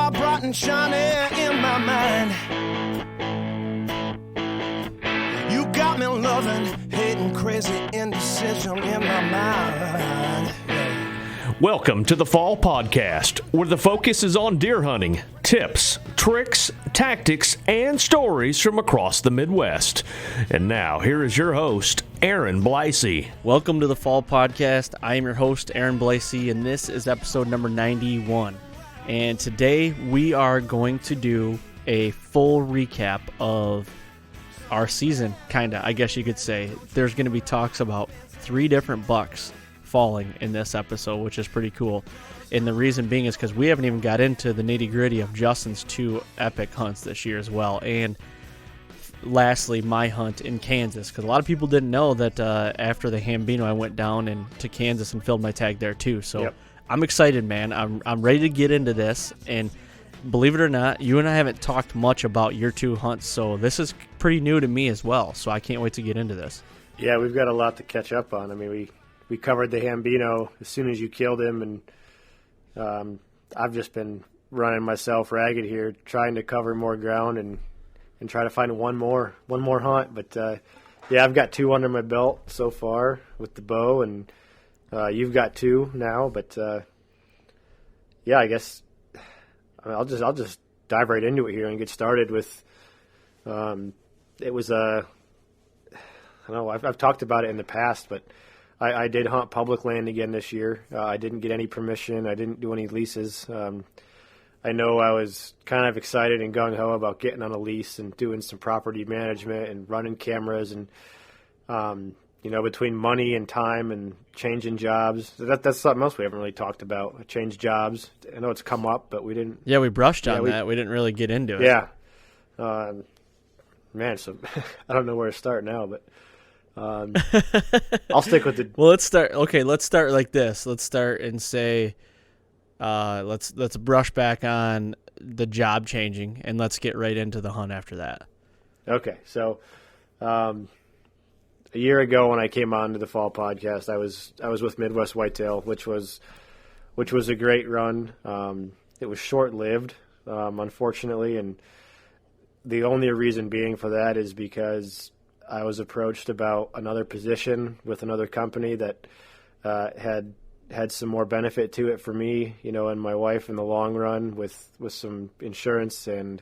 are bright and shiny in my mind. You got me loving, hating, crazy indecision in my mind. Welcome to the Fall Podcast, where the focus is on deer hunting, tips, tricks, tactics, and stories from across the Midwest. And now, here is your host, Arron Bleise. Welcome to the Fall Podcast. I am your host, Arron Bleise, and this is episode number 91. And today we are going to do a full recap of our season, I guess you could say. There's going to be talks about 3 different bucks falling in this episode, which is pretty cool. And the reason being is because we haven't even got into the nitty-gritty of Justin's 2 epic hunts this year as well. And lastly, my hunt in Kansas, because a lot of people didn't know that after the Hambino, I went down to Kansas and filled my tag there too. So yep. I'm excited, man. I'm ready to get into this. And believe it or not, you and I haven't talked much about your 2 hunts, so this is pretty new to me as well. So I can't wait to get into this. Yeah, we've got a lot to catch up on. I mean, we covered the Hambino as soon as you killed him, and I've just been running myself ragged here, trying to cover more ground and try to find one more hunt. But yeah, I've got 2 under my belt so far with the bow, and you've got 2 now. But yeah, I guess I'll just dive right into it here and get started with. It was I don't know. I've talked about it in the past, but I did hunt public land again this year. I didn't get any permission. I didn't do any leases. I know I was kind of excited and gung-ho about getting on a lease and doing some property management and running cameras and, between money and time and changing jobs. That's something else we haven't really talked about. I changed jobs. I know it's come up, but we didn't. Yeah, we brushed on that. We didn't really get into it. Yeah. Man, so I don't know where to start now, but I'll stick with the. Well, let's start. Okay, let's start like this. Let's start and say, let's brush back on the job changing, and let's get right into the hunt after that. Okay, so a year ago when I came on to the Fall Podcast, I was with Midwest Whitetail, which was a great run. It was short lived, unfortunately, and the only reason being for that is because I was approached about another position with another company that had some more benefit to it for me, and my wife in the long run with some insurance and,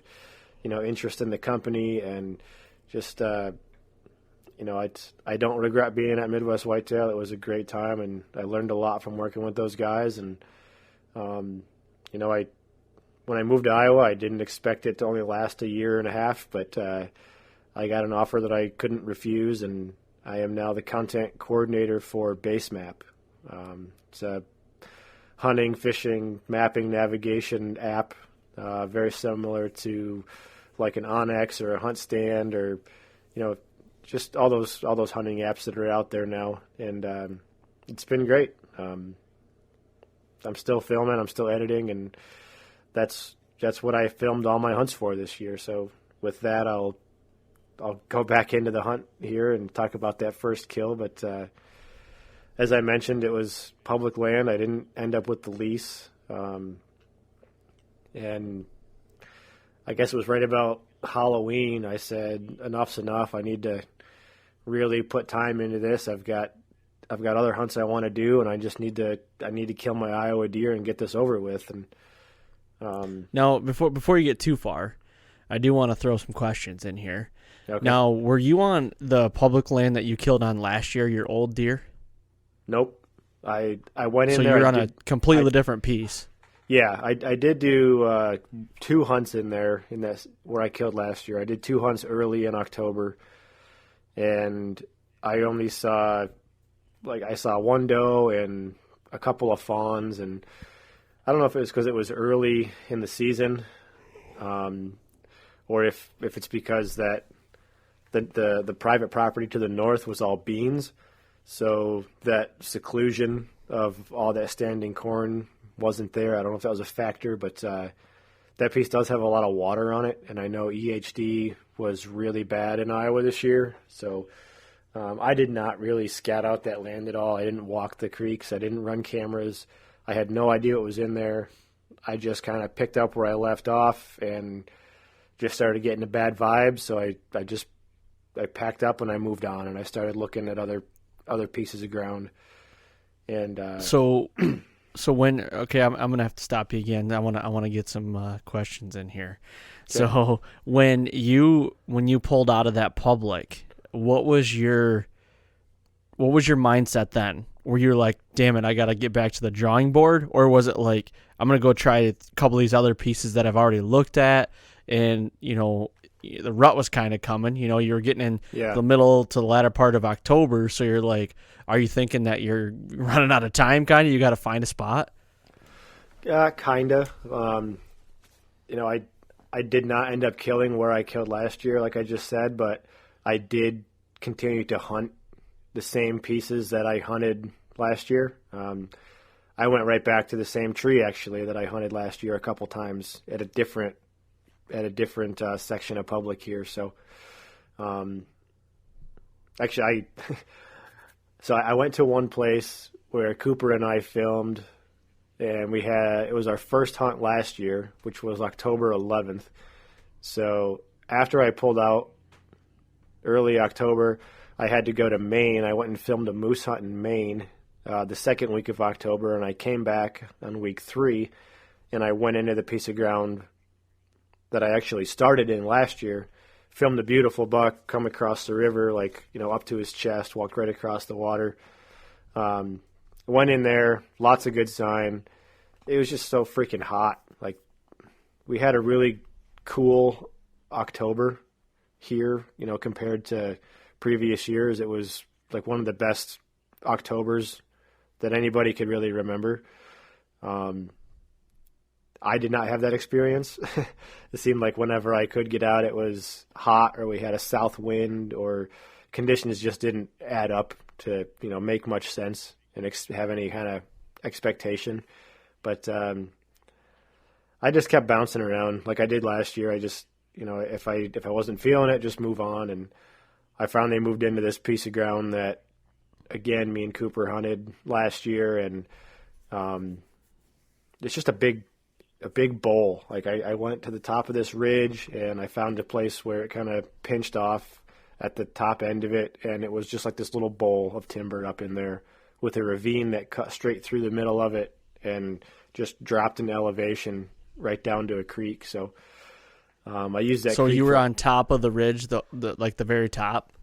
interest in the company. And just, I don't regret being at Midwest Whitetail. It was a great time, and I learned a lot from working with those guys. And, when I moved to Iowa, I didn't expect it to only last a year and a half, but I got an offer that I couldn't refuse, and I am now the content coordinator for Basemap. It's a hunting, fishing, mapping, navigation app, very similar to like an Onyx or a Hunt Stand or, just all those hunting apps that are out there now. And it's been great. I'm still filming, I'm still editing, and that's what I filmed all my hunts for this year. So with that, I'll go back into the hunt here and talk about that first kill. But as I mentioned, it was public land. I didn't end up with the lease. And I guess it was right about Halloween. I said, enough's enough. I need to really put time into this. I've got other hunts I want to do, and I need to kill my Iowa deer and get this over with. And now, before you get too far, I do want to throw some questions in here. Okay. Now, were you on the public land that you killed on last year, your old deer? Nope. I went in so there. So you're on a completely different piece. Yeah, I did do 2 hunts in there where I killed last year. I did 2 hunts early in October, and I only saw one doe and a couple of fawns, and I don't know if it was because it was early in the season, or if it's because that the private property to the north was all beans, so that seclusion of all that standing corn wasn't there. I don't know if that was a factor, but that piece does have a lot of water on it, and I know EHD was really bad in Iowa this year, so I did not really scout out that land at all. I didn't walk the creeks. I didn't run cameras. I had no idea what was in there. I just kind of picked up where I left off and just started getting the bad vibes. So I packed up and I moved on, and I started looking at other pieces of ground. And so when I'm gonna have to stop you again. I want to get some questions in here. Okay. So when you pulled out of that public, what was your mindset then? Were you like, damn it, I got to get back to the drawing board? Or was it like, I'm going to go try a couple of these other pieces that I've already looked at, and, the rut was kind of coming, you were getting in the middle to the latter part of October. So you're like, are you thinking that you're running out of time kind of? You got to find a spot? Yeah, kind of. I did not end up killing where I killed last year, like I just said, but I did continue to hunt the same pieces that I hunted last year. I went right back to the same tree actually that I hunted last year a couple times at a different section of public here. So, actually, I went to one place where Cooper and I filmed, and it was our first hunt last year, which was October 11th. So after I pulled out early October, I had to go to Maine. I went and filmed a moose hunt in Maine the second week of October, and I came back on week 3, and I went into the piece of ground that I actually started in last year, filmed a beautiful buck come across the river, up to his chest, walked right across the water. Went in there, lots of good sign. It was just so freaking hot. We had a really cool October here, compared to previous years. It was like one of the best Octobers that anybody could really remember. I did not have that experience. It seemed like whenever I could get out, it was hot, or we had a south wind, or conditions just didn't add up to, make much sense and have any kind of expectation. But I just kept bouncing around like I did last year. I just, if I wasn't feeling it, just move on. And I finally moved into this piece of ground that, again, me and Cooper hunted last year, and it's just a big bowl. I went to the top of this ridge, and I found a place where it kind of pinched off at the top end of it, and it was just like this little bowl of timber up in there with a ravine that cut straight through the middle of it and just dropped in elevation right down to a creek. So I used that. So you were on top of the ridge, the very top?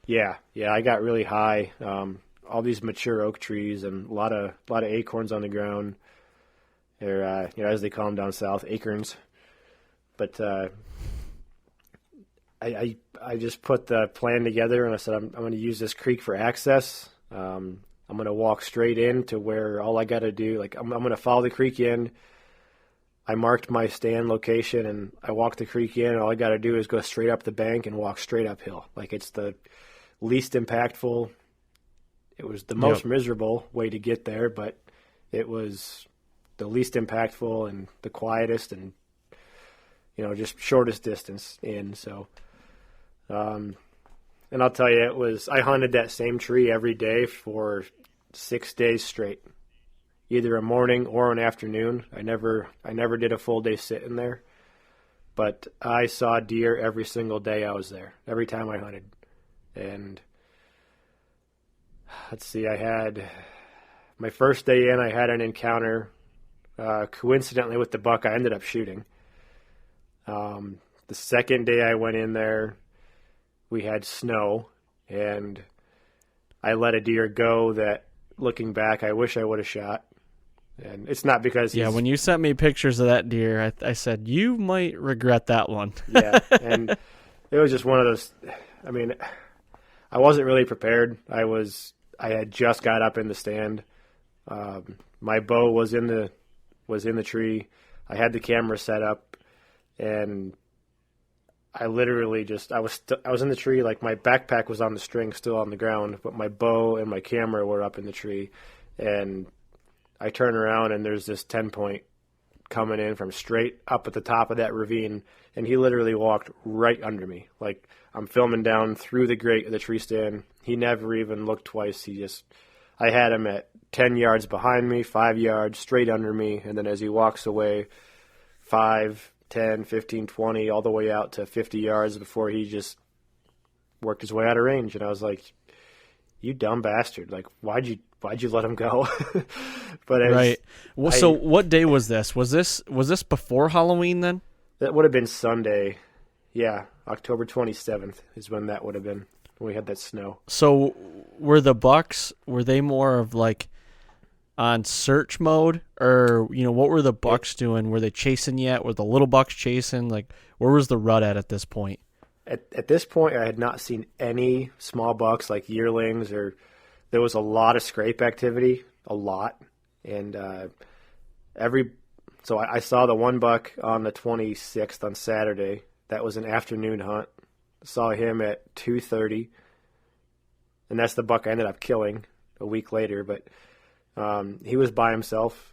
Yeah, I got really high. All these mature oak trees and a lot of acorns on the ground. They're as they call them down south, acorns. But I just put the plan together, and I said I'm going to use this creek for access. I'm going to walk straight in to where all I got to do. I'm going to follow the creek in. I marked my stand location, and I walked the creek in. And all I got to do is go straight up the bank and walk straight uphill. It's the least impactful. It was the most miserable way to get there, but it was the least impactful and the quietest, and just shortest distance in. So, and I'll tell you, I hunted that same tree every day for 6 days straight, either a morning or an afternoon. I never did a full day sit in there, but I saw deer every single day I was there, every time I hunted. And let's see, I had my first day in, I had an encounter, coincidentally with the buck I ended up shooting. The second day I went in there, we had snow, and I let a deer go that, looking back, I wish I would have shot. And it's not because when you sent me pictures of that deer, I said, you might regret that one. Yeah, and it was just one of those, I wasn't really prepared. I had just got up in the stand. My bow was in the tree. I had the camera set up, and I literally I was in the tree. My backpack was on the string, still on the ground, but my bow and my camera were up in the tree. And I turn around, and there's this 10-point coming in from straight up at the top of that ravine, and he literally walked right under me. I'm filming down through the grate of the tree stand. He never even looked twice. He just I had him at 10 yards behind me, 5 yards straight under me, and then as he walks away, 5, 10, 15, 20, all the way out to 50 yards before he just worked his way out of range. And I was like, you dumb bastard. Like, why'd you let him go? But right. Well, so what day was this? Was this before Halloween then? That would have been Sunday. Yeah, October 27th is when that would have been, when we had that snow. So were the bucks, were they more of like on search mode, or, you know, what were the bucks doing? Were they chasing yet? Were the little bucks chasing? Like, where was the rut at this point? At this point, I had not seen any small bucks like yearlings, or there was a lot of scrape activity, a lot. And so I saw the one buck on the 26th on Saturday. That was an afternoon hunt. Saw him at 2:30, and that's the buck I ended up killing a week later. But he was by himself,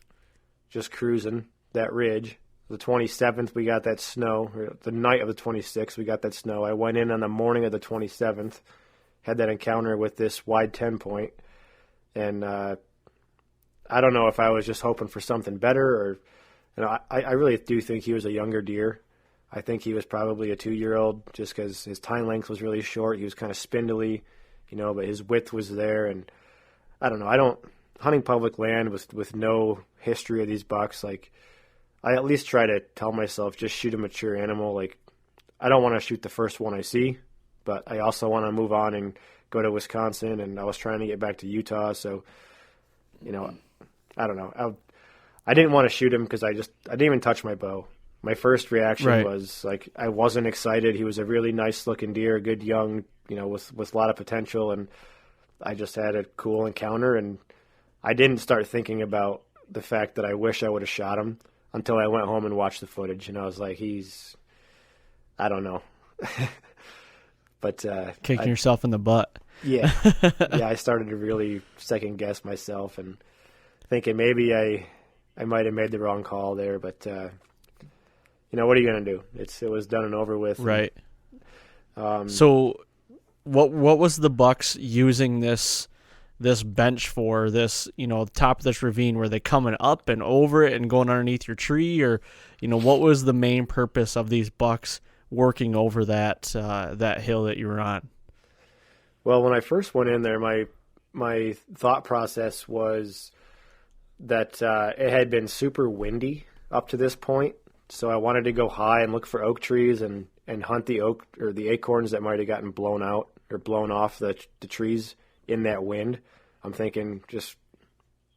just cruising that ridge. The 27th, we got that snow. Or the night of the 26th, we got that snow. I went in on the morning of the 27th, had that encounter with this wide 10-point, and I don't know if I was just hoping for something better, or, you know, I really do think he was a younger deer. I think he was probably a 2-year-old, just because his tine length was really short. He was kind of spindly, you know, but his width was there. And I don't know. Hunting public land with no history of these bucks, like, I at least try to tell myself, just shoot a mature animal. Like, I don't want to shoot the first one I see, but I also want to move on and go to Wisconsin, and I was trying to get back to Utah. So, you know, I don't know. I didn't want to shoot him because I didn't even touch my bow. My first reaction was, like, I wasn't excited. He was a really nice-looking deer, a good young, you know, with a lot of potential, and I just had a cool encounter, and I didn't start thinking about the fact that I wish I would have shot him until I went home and watched the footage, and I was like, I don't know. But kicking yourself in the butt. Yeah. Yeah, I started to really second-guess myself and thinking maybe I might have made the wrong call there, but you know, what are you going to do? It was done and over with. Right. So what was the bucks using this bench for, this, you know, top of this ravine? Were they coming up and over it and going underneath your tree, or, you know, what was the main purpose of these bucks working over that hill that you were on? Well, when I first went in there, my thought process was that it had been super windy up to this point. So I wanted to go high and look for oak trees and hunt the oak or the acorns that might have gotten blown out or blown off the trees in that wind. I'm thinking just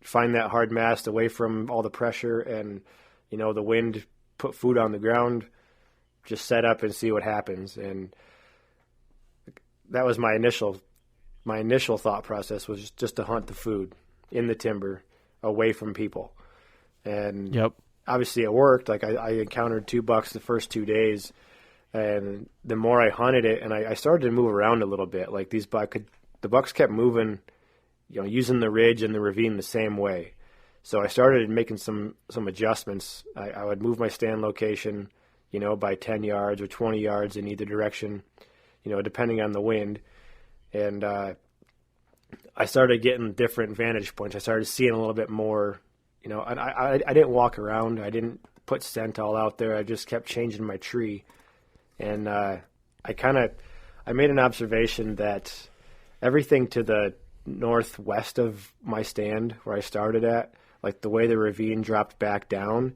find that hard mast away from all the pressure, and, you know, the wind, put food on the ground, just set up and see what happens. And that was my initial thought process, was just to hunt the food in the timber away from people. And yep. Obviously it worked. Like, I encountered 2 bucks the first 2 days, and the more I hunted it, and I started to move around a little bit. Like, the bucks kept moving, you know, using the ridge and the ravine the same way. So I started making some adjustments. I would move my stand location, you know, by 10 yards or 20 yards in either direction, you know, depending on the wind. And I started getting different vantage points. I started seeing a little bit more. You know, and I didn't walk around. I didn't put scent all out there. I just kept changing my tree. And I made an observation that everything to the northwest of my stand where I started at, like the way the ravine dropped back down,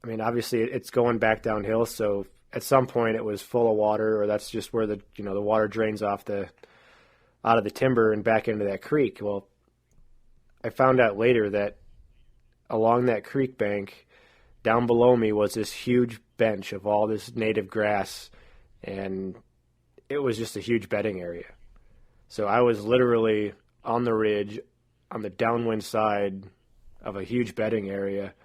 I mean, obviously it's going back downhill. So at some point it was full of water, or that's just where the water drains out of the timber and back into that creek. Well, I found out later that along that creek bank, down below me, was this huge bench of all this native grass, and it was just a huge bedding area. So I was literally on the ridge, on the downwind side of a huge bedding area,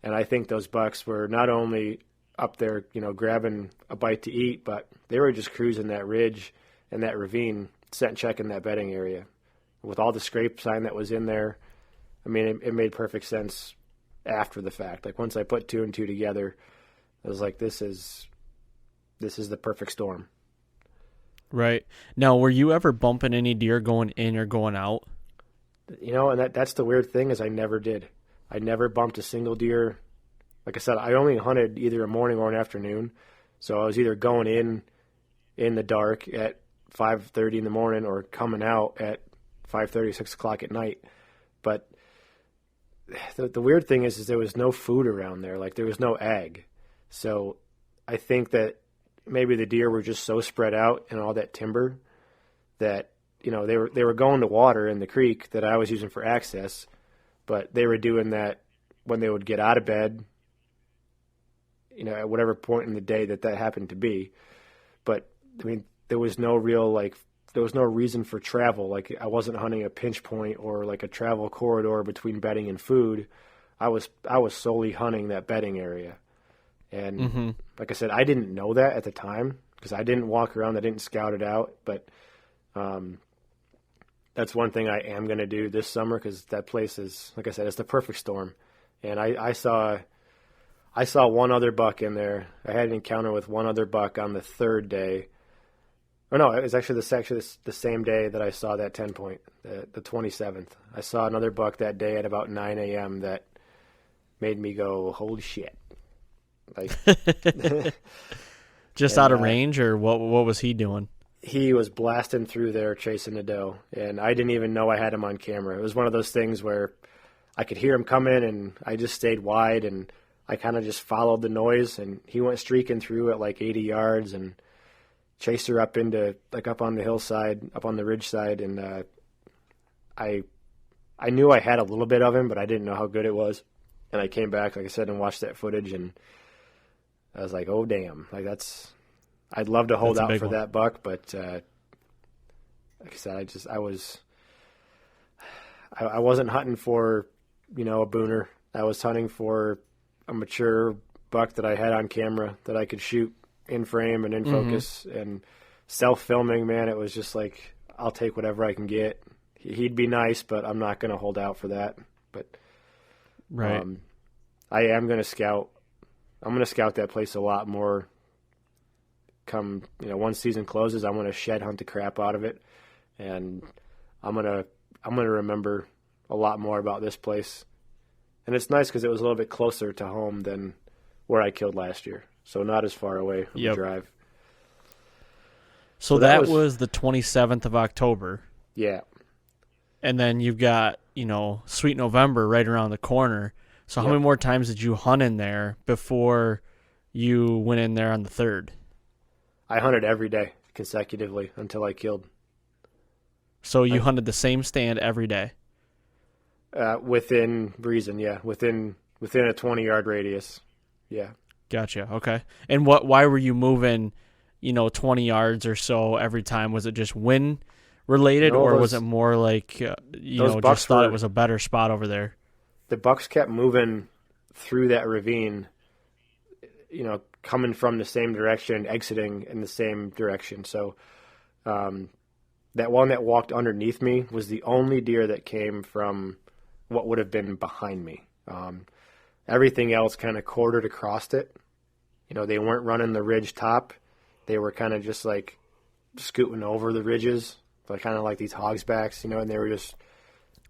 and I think those bucks were not only up there, you know, grabbing a bite to eat, but they were just cruising that ridge and that ravine, scent checking that bedding area. With all the scrape sign that was in there, I mean, it made perfect sense after the fact. Like, once I put 2 and 2 together, I was like, this is the perfect storm. Right. Now, were you ever bumping any deer going in or going out? And that's the weird thing is I never did. I never bumped a single deer. Like I said, I only hunted either a morning or an afternoon. So I was either going in the dark at 5:30 in the morning or coming out at 5:30, 6 o'clock at night. But the weird thing is there was no food around there. Like there was no ag. So I think that maybe the deer were just so spread out in all that timber that, they were going to water in the creek that I was using for access, but they were doing that when they would get out of bed, at whatever point in the day that happened to be. But I mean, there was no reason for travel. Like I wasn't hunting a pinch point or like a travel corridor between bedding and food. I was solely hunting that bedding area. And like I said, I didn't know that at the time because I didn't walk around. I didn't scout it out. But that's one thing I am going to do this summer because that place is, like I said, it's the perfect storm. And I saw one other buck in there. I had an encounter with one other buck on the third day. Or no, it was actually the same day that I saw that 10 point, the 27th. I saw another buck that day at about 9 a.m. that made me go, holy shit. Like, just out of range, or what was he doing? He was blasting through there chasing a doe, and I didn't even know I had him on camera. It was one of those things where I could hear him coming, and I just stayed wide, and I kind of just followed the noise, and he went streaking through at like 80 yards and chased her up on the hillside, up on the ridge side, and I knew I had a little bit of him, but I didn't know how good it was. And I came back, like I said, and watched that footage, and I was like, oh, damn. Like I'd love to hold out for that buck, but like I said, I wasn't hunting for, a booner. I was hunting for a mature buck that I had on camera that I could shoot in frame and in focus, and self-filming, man. It was just like, I'll take whatever I can get. He'd be nice, but I'm not going to hold out for that. But right. I am going to scout. I'm going to scout that place a lot more. Come, once season closes, I'm going to shed hunt the crap out of it, and I'm going to remember a lot more about this place. And it's nice because it was a little bit closer to home than where I killed last year, so not as far away from the drive. So that was the 27th of October. Yeah. And then you've got, Sweet November right around the corner. So how many more times did you hunt in there before you went in there on the 3rd? I hunted every day consecutively until I killed. So you hunted the same stand every day? Within reason, yeah. Within a 20-yard radius, yeah. Gotcha, okay. And why were you moving, 20 yards or so every time? Was it just wind related, or was it more like, just thought it was a better spot over there? The bucks kept moving through that ravine, coming from the same direction, exiting in the same direction. So that one that walked underneath me was the only deer that came from what would have been behind me. Everything else kind of quartered across it. They weren't running the ridge top. They were kind of just like scooting over the ridges, but kind of like these hogsbacks, and they were just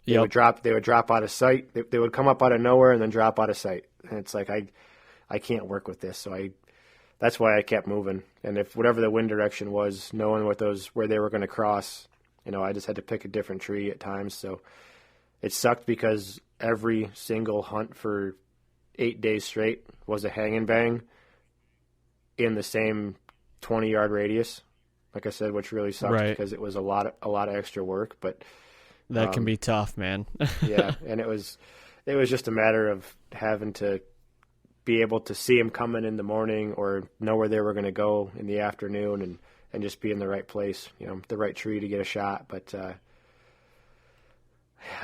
they would drop out of sight. They would come up out of nowhere and then drop out of sight. And it's like I can't work with this, so that's why I kept moving. And if whatever the wind direction was, knowing where they were going to cross, I just had to pick a different tree at times. So it sucked because every single hunt for 8 days straight was a hang and bang in the same 20-yard radius. Like I said, which really sucked because it was a lot of extra work. But that can be tough, man. Yeah, and it was just a matter of having to be able to see them coming in the morning or know where they were going to go in the afternoon and just be in the right place, the right tree to get a shot. But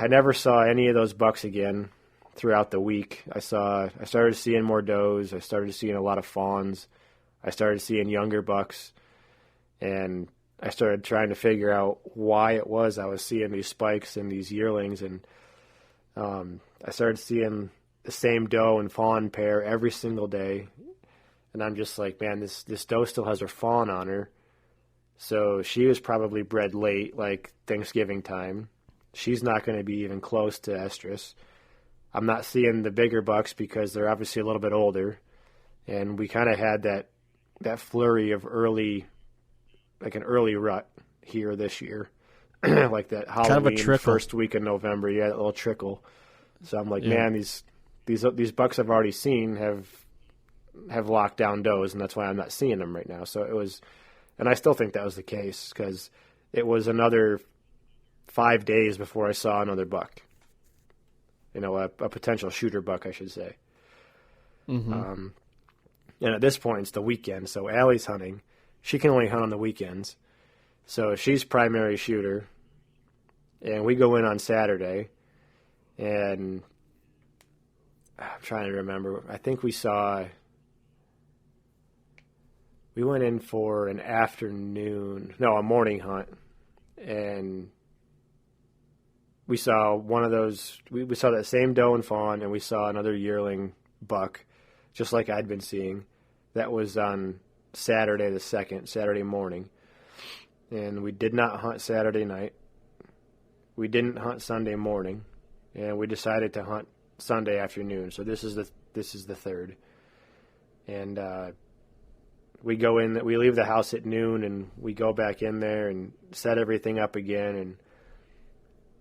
I never saw any of those bucks again throughout the week. I started seeing more does. I started seeing a lot of fawns. I started seeing younger bucks, and I started trying to figure out why it was I was seeing these spikes and these yearlings, and I started seeing the same doe and fawn pair every single day, and I'm just like, man, this doe still has her fawn on her, so she was probably bred late, like Thanksgiving time, she's not going to be even close to estrus. I'm not seeing the bigger bucks because they're obviously a little bit older, and we kind of had that flurry of early, like an early rut here this year, like that Halloween kind of a trickle. First week of November. Yeah, that little trickle. So I'm like, man, these bucks I've already seen have locked down does, and that's why I'm not seeing them right now. So it was, and I still think that was the case because it was another 5 days before I saw another buck. You know, a potential shooter buck, I should say. Mm-hmm. And at this point, it's the weekend, so Allie's hunting. She can only hunt on the weekends. So she's primary shooter. And we go in on Saturday, and I'm trying to remember. I think we went in for a morning hunt, and we saw one of those, we saw that same doe and fawn, and we saw another yearling buck, just like I'd been seeing. That was on Saturday the 2nd, Saturday morning. And we did not hunt Saturday night. We didn't hunt Sunday morning, and we decided to hunt Sunday afternoon. So this is the third. And we go in, we leave the house at noon, and we go back in there and set everything up again, and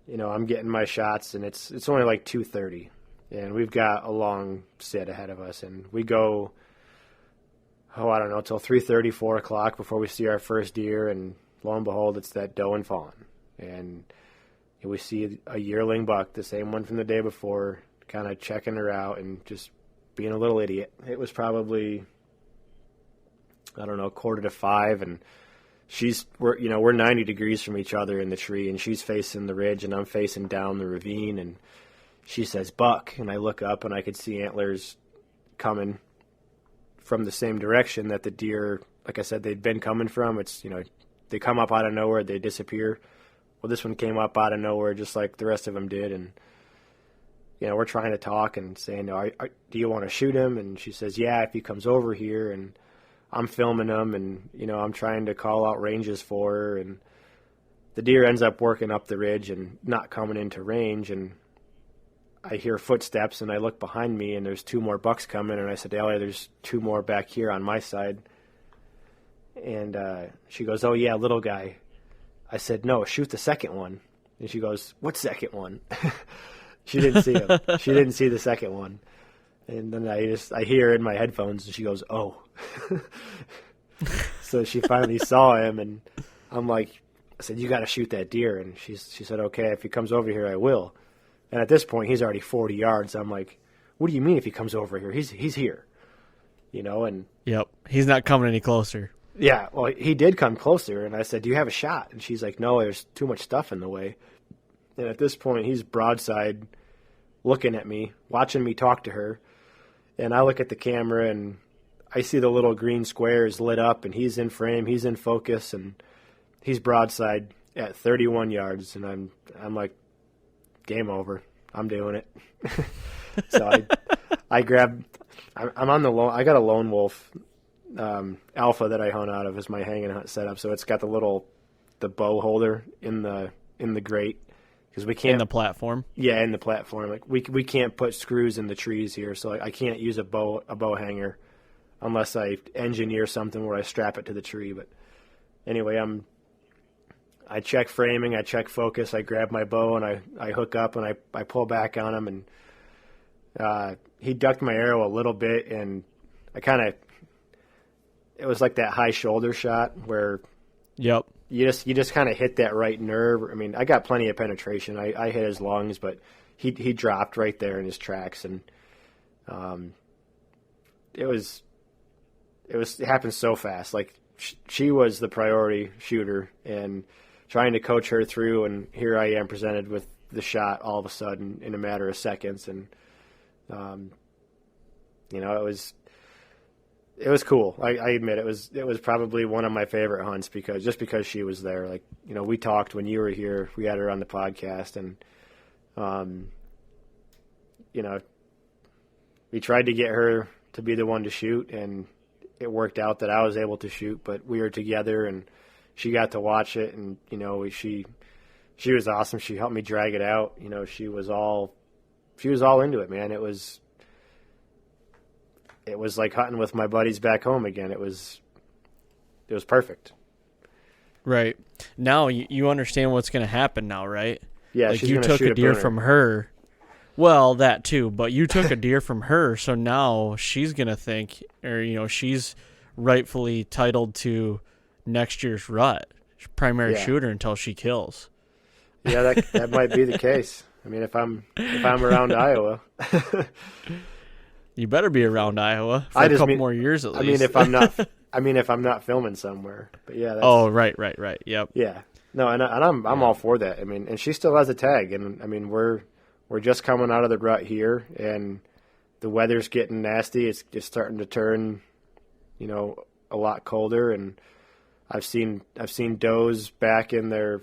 you know, I'm getting my shots, and it's only like 2:30, and we've got a long sit ahead of us, and we go, I don't know, till 3:30, 4 o'clock before we see our first deer, and lo and behold, it's that doe and fawn, and we see a yearling buck, the same one from the day before, kind of checking her out and just being a little idiot. It was probably, I don't know, 4:45, and we're 90 degrees from each other in the tree, and she's facing the ridge, and I'm facing down the ravine, and she says, "Buck," and I look up, and I could see antlers coming from the same direction that the deer, like I said, they'd been coming from. It's, you know, they come up out of nowhere, they disappear. Well, this one came up out of nowhere just like the rest of them did, and you know, we're trying to talk and saying, do you want to shoot him? And she says, yeah, if he comes over here, and I'm filming him, and, you know, I'm trying to call out ranges for her, and the deer ends up working up the ridge and not coming into range, and I hear footsteps, and I look behind me, and there's 2 more bucks coming, and I said, Ellie, there's 2 more back here on my side. And she goes, oh, yeah, little guy. I said, no, shoot the second one. And she goes, what second one? She didn't see him. She didn't see the second one. And then I hear in my headphones, and she goes, oh. So she finally saw him, and I'm like, I said, you got to shoot that deer. And she said, okay, if he comes over here, I will. And at this point, he's already 40 yards. I'm like, what do you mean if he comes over here? He's here, you know? And yep, he's not coming any closer. Yeah, well, he did come closer, and I said, do you have a shot? And she's like, no, there's too much stuff in the way. And at this point, he's broadside looking at me, watching me talk to her. And I look at the camera, and I see the little green squares lit up, and he's in frame, he's in focus, and he's broadside at 31 yards. And I'm like, game over. I'm doing it. So I grabbed, I'm on I got a lone wolf alpha that I hunt out of as my hang and hunt setup. So it's got the bow holder in the grate. Because we can't, in the platform? Yeah, in the platform. Like we can't put screws in the trees here, so I can't use a bow hanger unless I engineer something where I strap it to the tree. But anyway, I check framing, I check focus, I grab my bow, and I hook up, and I pull back on him, and he ducked my arrow a little bit, and it was like that high shoulder shot where yep. You just kind of hit that right nerve. I mean, I got plenty of penetration. I hit his lungs, but he dropped right there in his tracks, and it happened so fast. Like she was the priority shooter, and trying to coach her through, and here I am presented with the shot all of a sudden in a matter of seconds, and you know, it was cool. I admit it was probably one of my favorite hunts because she was there. Like, you know, we talked when you were here. We had her on the podcast, and you know, we tried to get her to be the one to shoot, and it worked out that I was able to shoot. But we were together, and she got to watch it, and you know, she was awesome. She helped me drag it out. She was all into it, man. It was like hunting with my buddies back home again. It was perfect. Right. Now you understand what's going to happen now, right? Yeah, like she's you gonna took shoot a deer booner. from her. Well, that too, but you took a deer from her, so now she's going to think, or she's rightfully titled to next year's rut, primary shooter until she kills. Yeah, that might be the case. I mean, if I'm around Iowa, you better be around Iowa for a couple more years at least. I mean, if I'm not filming somewhere. But yeah. Oh, right. Yep. Yeah. No, and I'm all for that. I mean, and she still has a tag, and I mean we're just coming out of the rut here, and the weather's getting nasty. It's starting to turn, a lot colder, and I've seen does back in their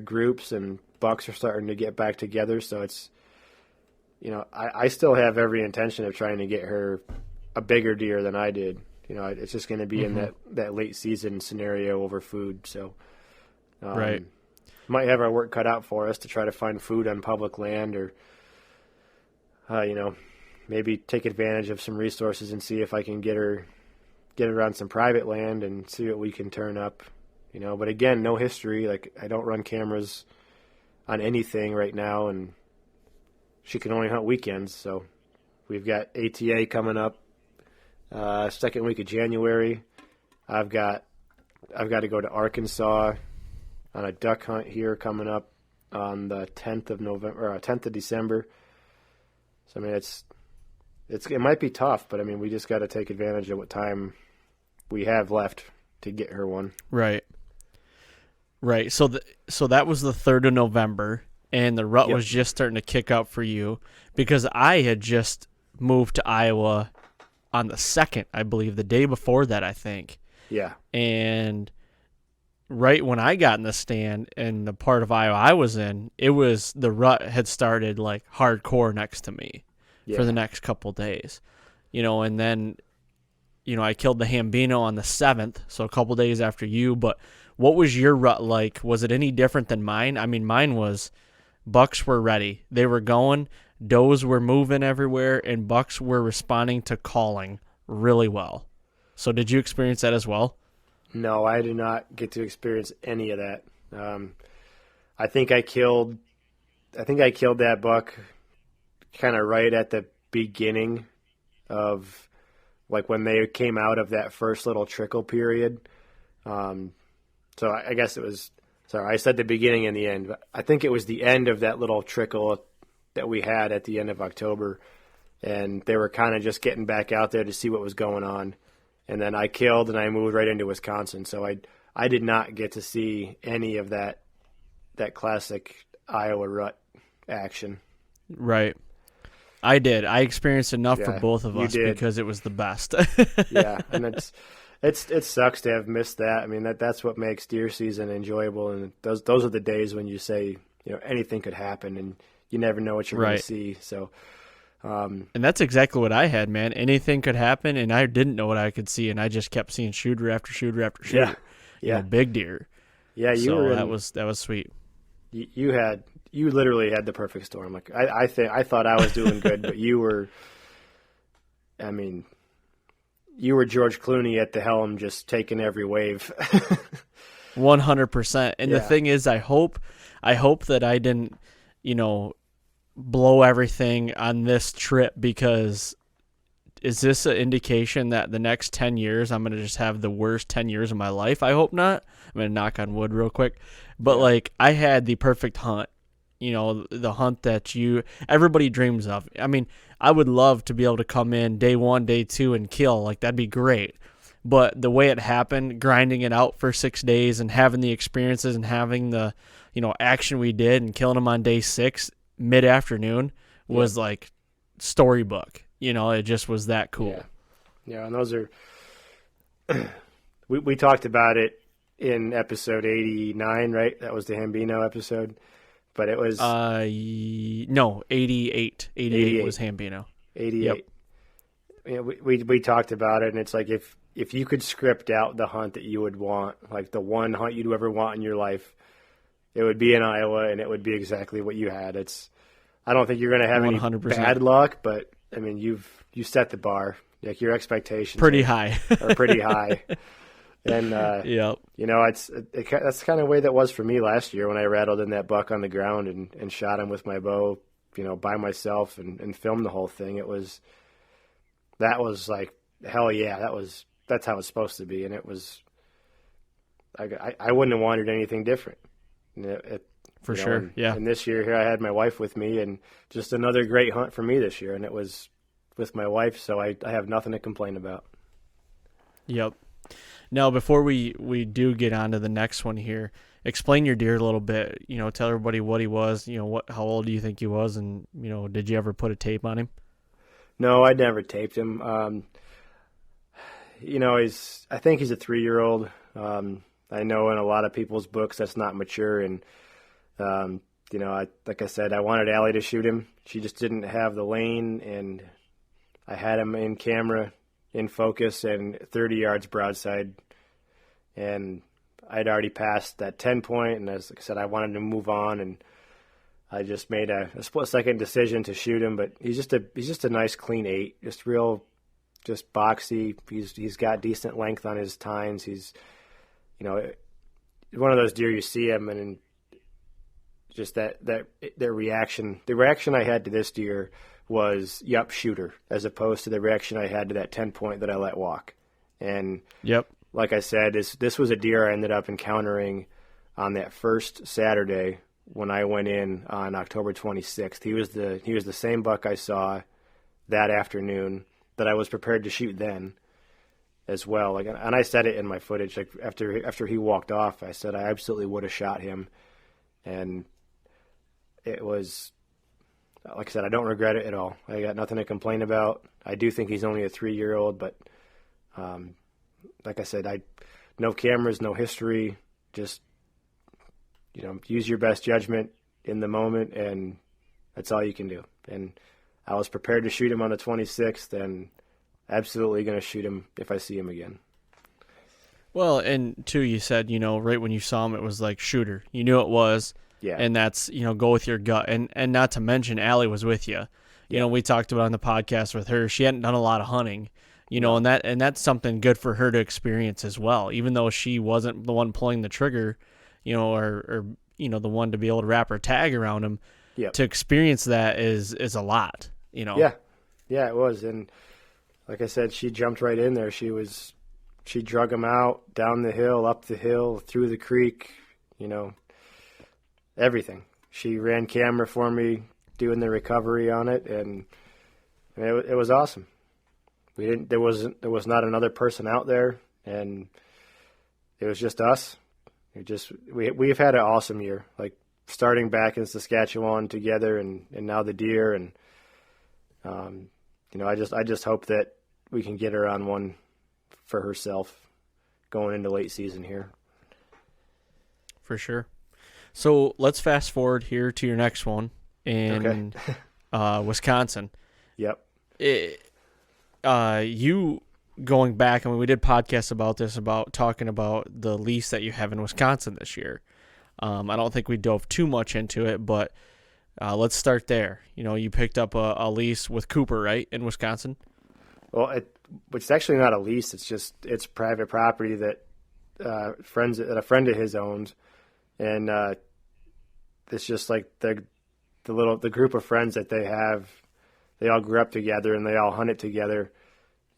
groups, and bucks are starting to get back together. So it's, I still have every intention of trying to get her a bigger deer than I did. It's just going to be in that late season scenario over food. So, right. Might have our work cut out for us to try to find food on public land, or, maybe take advantage of some resources and see if I can get her on some private land and see what we can turn up. But again, no history. Like, I don't run cameras on anything right now, and she can only hunt weekends. So we've got ATA coming up, second week of January. I've got to go to Arkansas on a duck hunt here coming up on the 10th of November, or 10th of December. So I mean, it might be tough, but I mean, we just got to take advantage of what time we have left to get her one. Right. So that was the 3rd of November, and the rut was just starting to kick up for you, because I had just moved to Iowa on the 2nd, I believe, the day before that, I think. Yeah. And right when I got in the stand in the part of Iowa I was in, the rut had started like hardcore next to me for the next couple days, and then, I killed the Hambino on the 7th, so a couple days after you. But what was your rut like? Was it any different than mine? I mean, mine was bucks were ready. They were going, does were moving everywhere, and bucks were responding to calling really well. So did you experience that as well? No, I did not get to experience any of that. I think I killed that buck kind of right at the beginning of, like, when they came out of that first little trickle period. So I guess it was, sorry, I said the beginning and the end, but I think it was the end of that little trickle that we had at the end of October, and they were kind of just getting back out there to see what was going on. And then I killed, and I moved right into Wisconsin. So I did not get to see any of that classic Iowa rut action. Right. I did. I experienced enough for both of us because it was the best. Yeah, and it sucks to have missed that. I mean, that's what makes deer season enjoyable, and those are the days when you say, anything could happen, and you never know what you're going to see. So. And that's exactly what I had, man. Anything could happen, and I didn't know what I could see, and I just kept seeing shooter after shooter after shooter. Yeah, big deer. Yeah, that was sweet. You literally had the perfect storm. Like I thought I was doing good, but you were George Clooney at the helm, just taking every wave. 100%. And the thing is, I hope that I didn't, blow everything on this trip, because is this an indication that the next 10 years I'm going to just have the worst 10 years of my life? I hope not. I'm going to knock on wood real quick. But like, I had the perfect hunt, the hunt that everybody dreams of. I mean, I would love to be able to come in day 1, day 2 and kill. Like, that'd be great. But the way it happened, grinding it out for 6 days and having the experiences and having the, action we did and killing them on day 6, mid-afternoon, was like storybook. It just was that cool. Yeah, and those are we talked about it in episode 89, right? That was the Hambino episode. But it was no, 88. 88 was Hambino. 88. Yep. We talked about it, and it's like if you could script out the hunt that you would want, like the one hunt you'd ever want in your life, it would be in Iowa, and it would be exactly what you had. I don't think you're going to have 100%. any bad luck, but I mean, you set the bar. Like, your expectations pretty high. are pretty high. And yep. that's the kind of way that was for me last year when I rattled in that buck on the ground and shot him with my bow, by myself and filmed the whole thing. That was like, hell yeah, that's how it's supposed to be, and it was. I wouldn't have wanted anything different. For sure, yeah. And this year here, I had my wife with me, and just another great hunt for me this year, and it was with my wife, so I have nothing to complain about. Yep. Now, before we do get on to the next one here, explain your deer a little bit. Tell everybody what he was. How old do you think he was, and did you ever put a tape on him? No, I never taped him. I think he's a 3-year-old. I know in a lot of people's books that's not mature, and like I said, I wanted Allie to shoot him. She just didn't have the lane, and I had him in camera, in focus, and 30 yards broadside, and I'd already passed that 10 point, and as I said, I wanted to move on, and I just made a split-second decision to shoot him. But he's just a nice clean 8, just boxy. He's got decent length on his tines. He's one of those deer, you see him, and just that reaction. The reaction I had to this deer was, yup, shooter, as opposed to the reaction I had to that 10 point that I let walk. And yep, like I said, this was a deer I ended up encountering on that first Saturday when I went in on October 26th. He was the same buck I saw that afternoon that I was prepared to shoot then as well. And I said it in my footage. Like, after he walked off, I said I absolutely would have shot him. And it was, like I said, I don't regret it at all. I got nothing to complain about. I do think he's only a 3-year-old, but like I said, no cameras, no history, just use your best judgment in the moment, and that's all you can do. And I was prepared to shoot him on the 26th, and absolutely going to shoot him if I see him again. Well, and too, you said, right when you saw him, it was like shooter. You knew it was. Yeah. And that's, go with your gut. And not to mention, Allie was with you. We talked about on the podcast with her. She hadn't done a lot of hunting, and that's something good for her to experience as well. Even though she wasn't the one pulling the trigger, or the one to be able to wrap her tag around him. Yep. To experience that is a lot, Yeah, it was. And like I said, she jumped right in there. She drug him out, down the hill, up the hill, through the creek, everything. She ran camera for me, doing the recovery on it, and it was awesome. There was not another person out there, and it was just us. We've had an awesome year, like starting back in Saskatchewan together, and now the deer, and I just hope that we can get her on one for herself going into late season here. For sure. So let's fast forward here to your next one in Wisconsin. Yep. You going back, we did podcasts about this, about talking about the lease that you have in Wisconsin this year. I don't think we dove too much into it, but let's start there. You picked up a lease with Cooper, right, in Wisconsin? Well, it's actually not a lease. It's private property that a friend of his owns, and it's just like the group of friends that they have. They all grew up together and they all hunted together.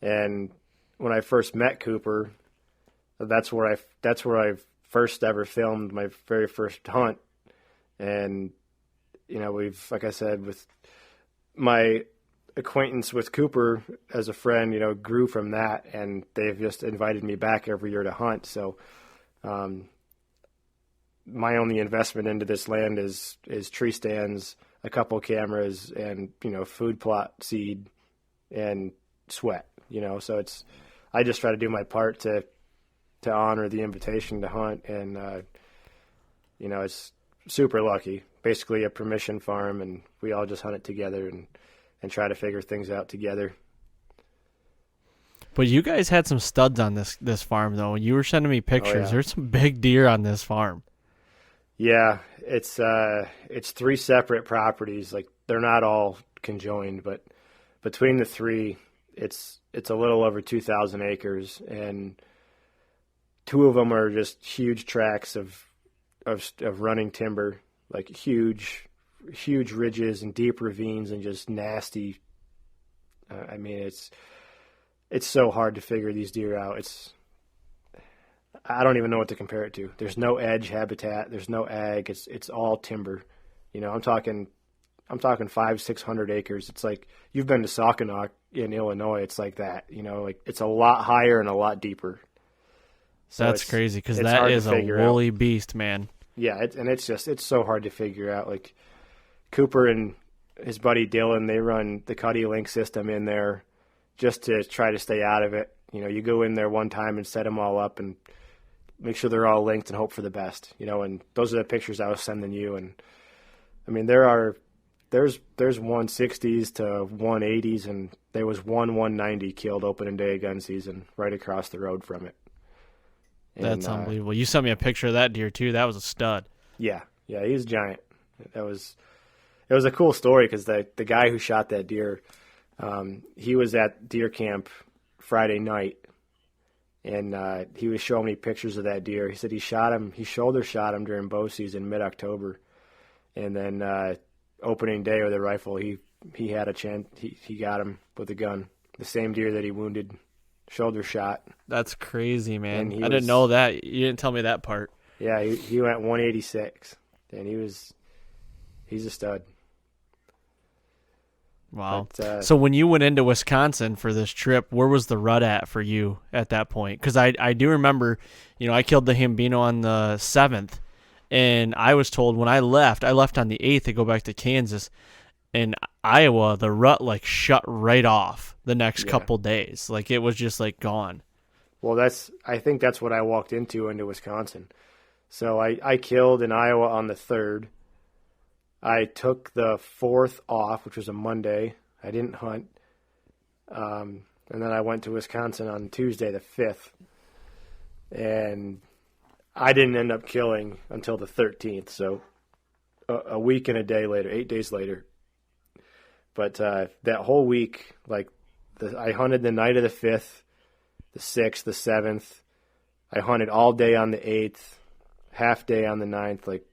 And when I first met Cooper, that's where I first ever filmed my very first hunt. And like I said, with my acquaintance with Cooper as a friend, grew from that, and they've just invited me back every year to hunt. So my only investment into this land is tree stands, a couple cameras, and food plot seed and sweat. So I just try to do my part to honor the invitation to hunt, and it's super lucky. Basically a permission farm, and we all just hunt it together and try to figure things out together. But you guys had some studs on this farm, though. You were sending me pictures. Oh, yeah. There's some big deer on this farm. Yeah, it's 3 separate properties. Like, they're not all conjoined, but between the 3, it's a little over 2,000 acres, and 2 of them are just huge tracts of running timber, like huge ridges and deep ravines and just nasty. I mean, it's so hard to figure these deer out. I don't even know what to compare it to. There's no edge habitat. There's no ag. It's all timber. You know, I'm talking 500-600 acres. It's like, you've been to Saukenok in Illinois. It's like that. You know, like, it's a lot higher and a lot deeper. So That's crazy, because that is a woolly beast, man. Yeah, it's so hard to figure out. Like, Cooper and his buddy Dylan, they run the Cuddy Link system in there just to try to stay out of it. You know, you go in there one time and set them all up and make sure they're all linked and hope for the best. You know, and those are the pictures I was sending you. And I mean, there's 160s to 180s, and there was 190 killed opening day of gun season right across the road from it. That's unbelievable. You sent me a picture of that deer too. That was a stud. Yeah, he's giant. It was a cool story, because the guy who shot that deer, he was at deer camp Friday night, and he was showing me pictures of that deer. He said he shoulder shot him during bow season mid-October, and then opening day with a rifle, he had a chance. He got him with a gun, the same deer that he wounded, shoulder shot. That's crazy, man. I didn't know that. You didn't tell me that part. Yeah, he went 186, and he's a stud. Wow. But, so when you went into Wisconsin for this trip, where was the rut at for you at that point? Because I do remember, you know, I killed the Hambino on the 7th, and I was told when I left on the 8th to go back to Kansas. In Iowa, the rut like shut right off the next couple days. Like, it was just like gone. Well, I think that's what I walked into Wisconsin. So I killed in Iowa on the 3rd. I took the 4th off, which was a Monday. I didn't hunt. And then I went to Wisconsin on Tuesday, the 5th. And I didn't end up killing until the 13th. So a week and a day later, 8 days later. But that whole week, like, I hunted the night of the 5th, the 6th, the 7th. I hunted all day on the 8th, half day on the 9th. Like,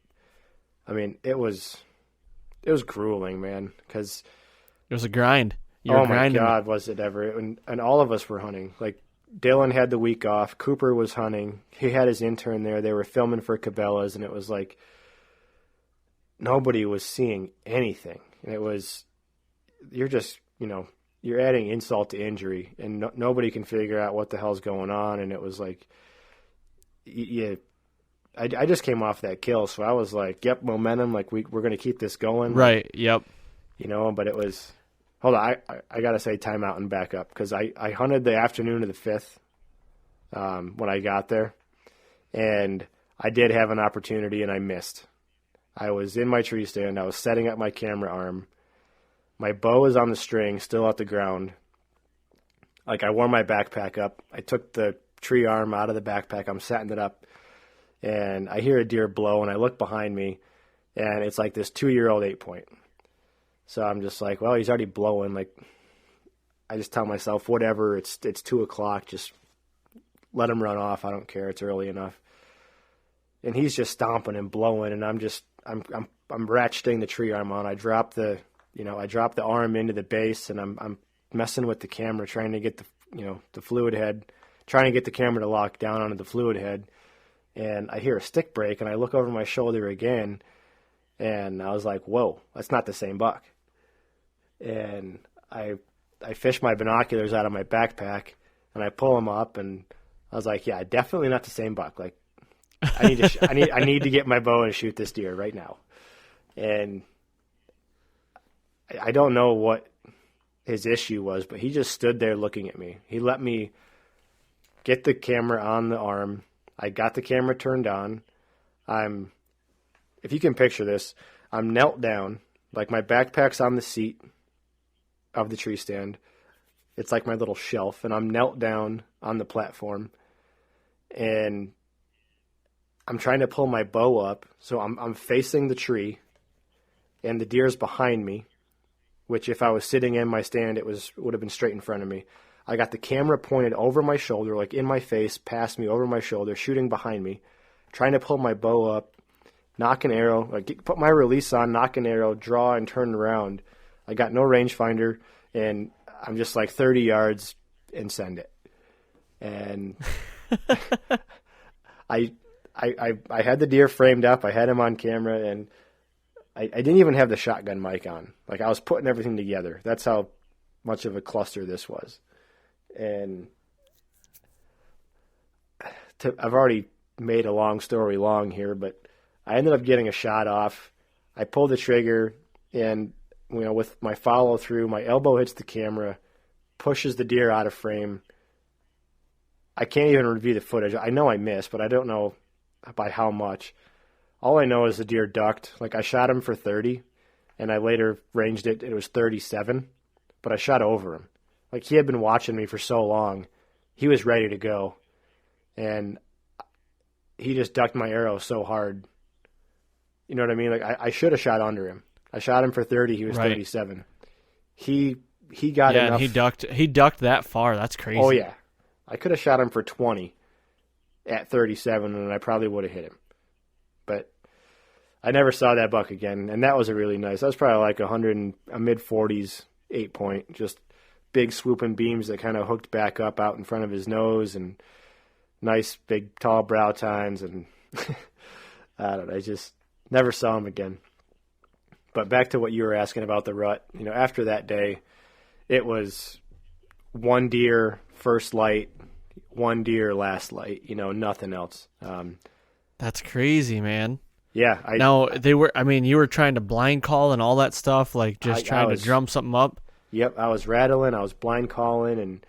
I mean, it was grueling, man, because it was a grind. Oh my God, was it ever? And all of us were hunting. Like, Dylan had the week off. Cooper was hunting. He had his intern there. They were filming for Cabela's, and it was like nobody was seeing anything. And it was, you're just, you know, you're adding insult to injury, and nobody can figure out what the hell's going on. And it was like, I just came off that kill, so I was like, yep, momentum, like we're going to keep this going. Right, yep. You know, but it was, hold on, I got to say time out and back up, because I hunted the afternoon of the 5th when I got there, and I did have an opportunity, and I missed. I was in my tree stand. I was setting up my camera arm. My bow is on the string, still at the ground. Like, I wore my backpack up. I took the tree arm out of the backpack. I'm setting it up, and I hear a deer blow, and I look behind me, and it's like this 2-year-old 8-point. So I'm just like, well, he's already blowing. Like, I just tell myself, whatever, it's 2 o'clock, just let him run off. I don't care. It's early enough. And he's just stomping and blowing, and I'm ratcheting the tree arm on. I drop the arm into the base, and I'm messing with the camera, trying to get the fluid head, trying to get the camera to lock down onto the fluid head. And I hear a stick break, and I look over my shoulder again, and I was like, whoa, that's not the same buck. And I fish my binoculars out of my backpack, and I pull them up, and I was like, yeah, definitely not the same buck. Like, I need to get my bow and shoot this deer right now. And I don't know what his issue was, but he just stood there looking at me. He let me get the camera on the arm. I got the camera turned on. If you can picture this, I'm knelt down, like my backpack's on the seat of the tree stand. It's like my little shelf, and I'm knelt down on the platform, and I'm trying to pull my bow up, so I'm facing the tree, and the deer's behind me, which if I was sitting in my stand, would have been straight in front of me. I got the camera pointed over my shoulder, like in my face, past me, over my shoulder, shooting behind me, trying to pull my bow up, knock an arrow, put my release on, knock an arrow, draw, and turn around. I got no rangefinder, and I'm just like 30 yards and send it. And I had the deer framed up. I had him on camera, and I didn't even have the shotgun mic on. Like, I was putting everything together. That's how much of a cluster this was. And I've already made a long story long here, but I ended up getting a shot off. I pulled the trigger, and with my follow through, my elbow hits the camera, pushes the deer out of frame. I can't even review the footage. I know I missed, but I don't know by how much. All I know is the deer ducked. Like, I shot him for 30, and I later ranged it. It was 37, but I shot over him. Like, he had been watching me for so long. He was ready to go, and he just ducked my arrow so hard. You know what I mean? Like, I should have shot under him. I shot him for 30. He was 37. He got enough. Yeah, and he ducked that far. That's crazy. Oh, yeah. I could have shot him for 20 at 37, and I probably would have hit him. But I never saw that buck again, and that was a really nice. That was probably like a mid-40s 8-point, just big swooping beams that kind of hooked back up out in front of his nose, and nice big tall brow tines, and I don't know. I just never saw him again. But back to what you were asking about the rut. After that day, it was one deer first light, one deer last light. Nothing else. That's crazy, man. Yeah. You were trying to blind call and all that stuff, like just trying to drum something up. Yep, I was rattling, I was blind calling,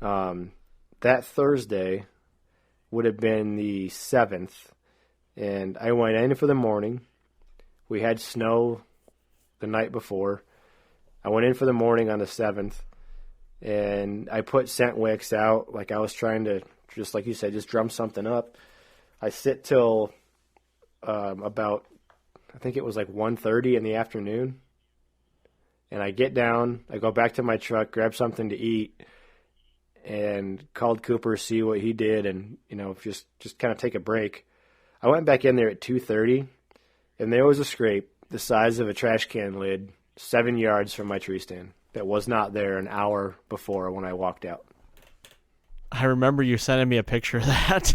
and that Thursday would have been the 7th, and I went in for the morning. We had snow the night before. I went in for the morning on the 7th, and I put scent wicks out, like I was trying to, just like you said, just drum something up. I sit till about, I think it was like 1:30 in the afternoon. And I get down, I go back to my truck, grab something to eat, and called Cooper, see what he did, and, just kind of take a break. I went back in there at 2:30, and there was a scrape the size of a trash can lid 7 yards from my tree stand that was not there an hour before when I walked out. I remember you sending me a picture of that.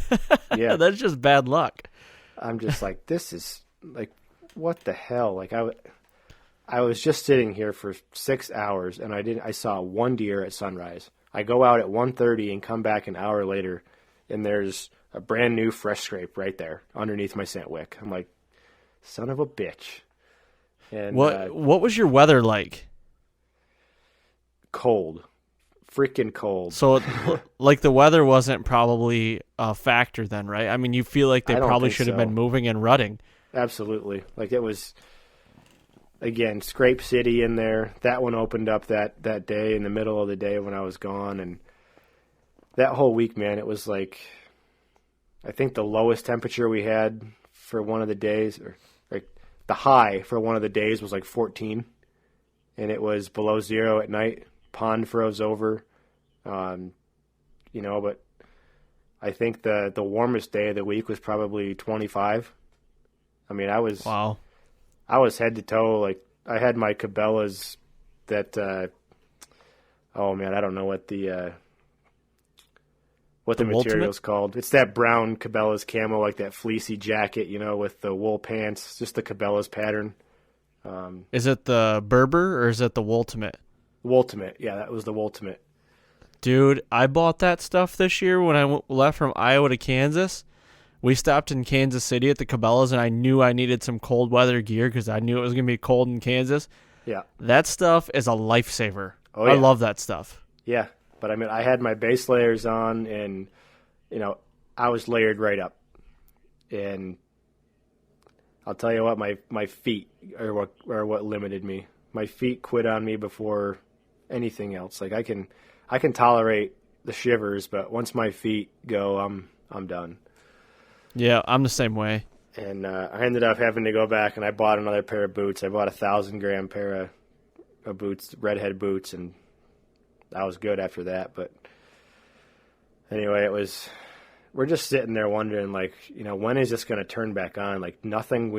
Yeah. That's just bad luck. I'm just like, this is, like, what the hell? Like, I was just sitting here for 6 hours, and I saw one deer at sunrise. I go out at 1:30 and come back an hour later, and there's a brand new fresh scrape right there underneath my scent wick. I'm like, son of a bitch. And what was your weather like? Cold. Freaking cold. So, like, the weather wasn't probably a factor then, right? I mean, you feel like they probably should have been moving and rutting. Absolutely. Like, it was, again, Scrape City in there. That one opened up that day in the middle of the day when I was gone. And that whole week, man, it was like, I think the lowest temperature we had for one of the days, or like the high for one of the days was like 14. And it was below zero at night. Pond froze over. But I think the warmest day of the week was probably 25. I mean, I was head to toe. Like, I had my Cabela's that, I don't know what the material's called. It's that brown Cabela's camo, like that fleecy jacket, with the wool pants, just the Cabela's pattern. Is it the Berber or is it the Woltimate? Woltimate. Yeah, that was the Woltimate. Dude, I bought that stuff this year when I left from Iowa to Kansas. We stopped in Kansas City at the Cabela's, and I knew I needed some cold weather gear because I knew it was going to be cold in Kansas. Yeah. That stuff is a lifesaver. Oh, yeah. I love that stuff. Yeah, but I mean, I had my base layers on, and, I was layered right up. And I'll tell you what, my feet are what limited me. My feet quit on me before anything else. Like, I can tolerate the shivers, but once my feet go, I'm done. Yeah, I'm the same way. And I ended up having to go back, and I bought another pair of boots. I bought a 1,000-gram pair of boots, redhead boots, and I was good after that. But anyway, we're just sitting there wondering, like, when is this going to turn back on? Like, nothing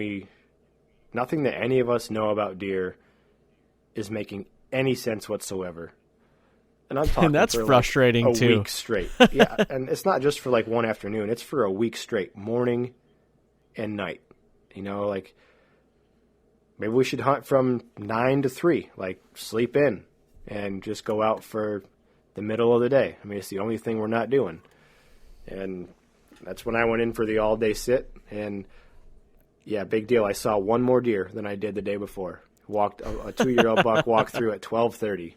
that any of us know about deer is making any sense whatsoever. And I'm talking And that's for frustrating like a too. week straight. Yeah, and it's not just for like one afternoon. It's for a week straight, morning and night. Like maybe we should hunt from 9 to 3, like sleep in and just go out for the middle of the day. I mean, it's the only thing we're not doing. And that's when I went in for the all-day sit. And, yeah, big deal. I saw one more deer than I did the day before. Walked a 2-year-old buck walked through at 12:30.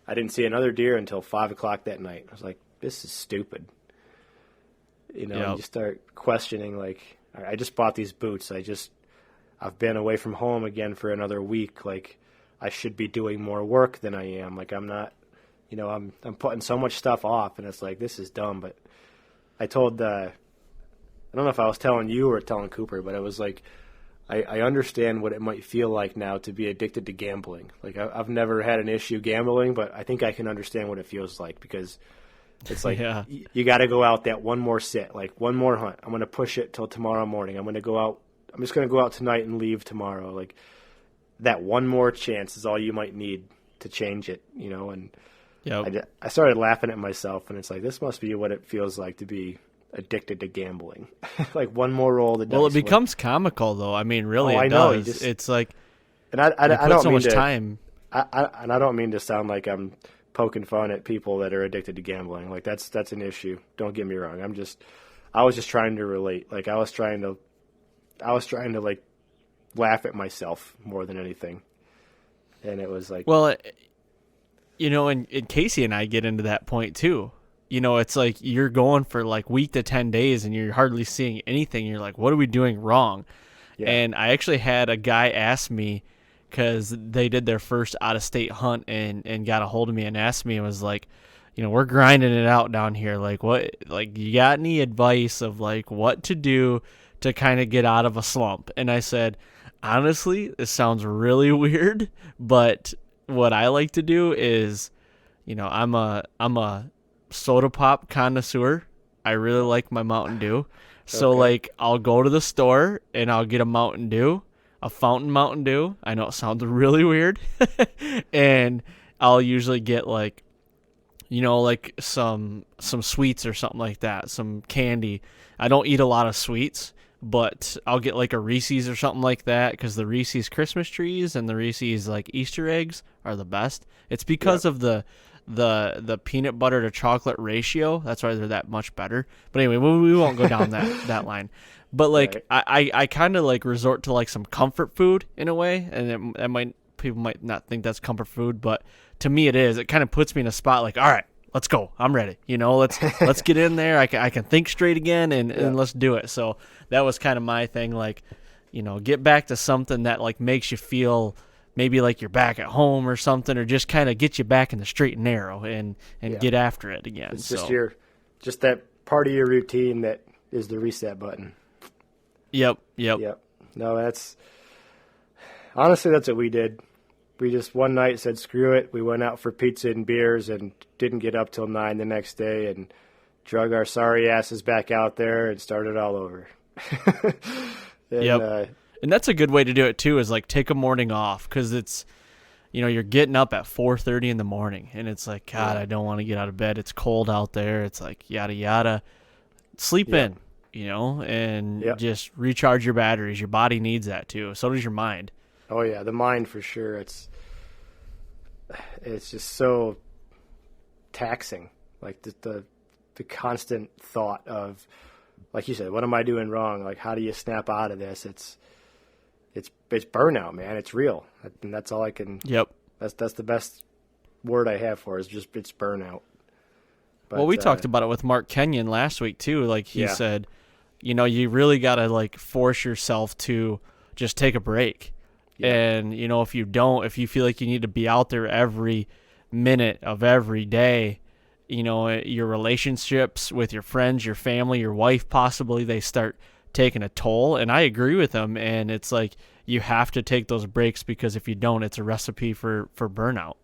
I didn't see another deer until 5 o'clock that night. I was like, this is stupid. You start questioning, like, I just bought these boots. I've been away from home again for another week. Like, I should be doing more work than I am. Like, I'm not, I'm putting so much stuff off, and it's like, this is dumb. But I told, I don't know if I was telling you or telling Cooper, but it was like, I understand what it might feel like now to be addicted to gambling. Like, I've never had an issue gambling, but I think I can understand what it feels like, because it's like Yeah. you got to go out that one more sit, like one more hunt. I'm going to push it till tomorrow morning. I'm just going to go out tonight and leave tomorrow. Like, that one more chance is all you might need to change it, and I started laughing at myself, and it's like, this must be what it feels like to be addicted to gambling. Like, one more roll of the dice. Well, it becomes comical, though. I mean, really, I it know. does. It's like, and I you don't put so mean much to, time. I don't mean to sound like I'm poking fun at people that are addicted to gambling. Like, that's an issue. Don't get me wrong. I was just trying to relate. Like, I was trying to like laugh at myself more than anything. And it was like, Well, and Casey and I get into that point too. It's like you're going for like week to 10 days and you're hardly seeing anything. You're like, what are we doing wrong? yeah. And I actually had a guy ask me, because they did their first out-of-state hunt and got a hold of me and asked me, and was like, we're grinding it out down here. Like, what, like, you got any advice of like what to do to kind of get out of a slump? And I said, honestly, this sounds really weird, but what I like to do is, I'm a soda pop connoisseur. I really like my Mountain Dew. So Okay. like, I'll go to the store and I'll get a Mountain Dew, a fountain Mountain Dew. I know it sounds really weird. And I'll usually get like, like some sweets or something like that, some candy. I don't eat a lot of sweets, but I'll get like a Reese's or something like that, because the Reese's Christmas trees and the Reese's like Easter eggs are the best. It's because of the peanut butter to chocolate ratio. That's why they're that much better. But anyway, we won't go down that line. But like, Right. I kind of like resort to like some comfort food in a way, and people might not think that's comfort food, but to me it is. It kind of puts me in a spot like, all right, let's go. I'm ready. Let's get in there. I can think straight again, and let's do it. So that was kind of my thing. Like, get back to something that like makes you feel maybe like you're back at home or something, or just kind of get you back in the straight and narrow and get after it again. It's just that part of your routine that is the reset button. Yep. No, honestly, that's what we did. We just one night said, screw it. We went out for pizza and beers and didn't get up till 9 the next day, and drug our sorry asses back out there and started all over. And that's a good way to do it too, is like take a morning off, because it's, you're getting up at 4:30 in the morning, and it's like, God, I don't want to get out of bed. It's cold out there. It's like yada yada. Sleep in, and just recharge your batteries. Your body needs that too. So does your mind. Oh yeah, the mind for sure. It's just so taxing. Like the constant thought of, like you said, what am I doing wrong? Like, how do you snap out of this? It's burnout, man. It's real, and that's all I can. Yep. That's the best word I have for it, is just it's burnout. But, well, we talked about it with Mark Kenyon last week too. Like he said, you really got to like force yourself to just take a break. Yeah. And, if you feel like you need to be out there every minute of every day, your relationships with your friends, your family, your wife, possibly, they start taking a toll. And I agree with him. And it's like you have to take those breaks, because if you don't, it's a recipe for burnout.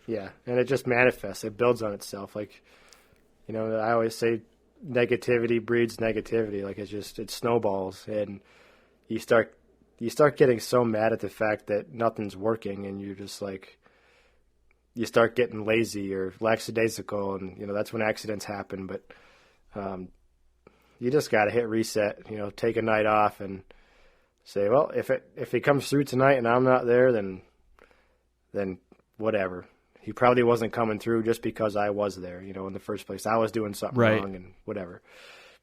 Yeah, and it just manifests. It builds on itself. Like, you know, I always say negativity breeds negativity. Like, it snowballs, and you start getting so mad at the fact that nothing's working, and you're just like, you start getting lazy or lackadaisical, and, you know, that's when accidents happen. But you just got to hit reset, you know, take a night off and say, well, if it comes through tonight and I'm not there, then whatever. He probably wasn't coming through just because I was there, you know, in the first place. I was doing something wrong and whatever.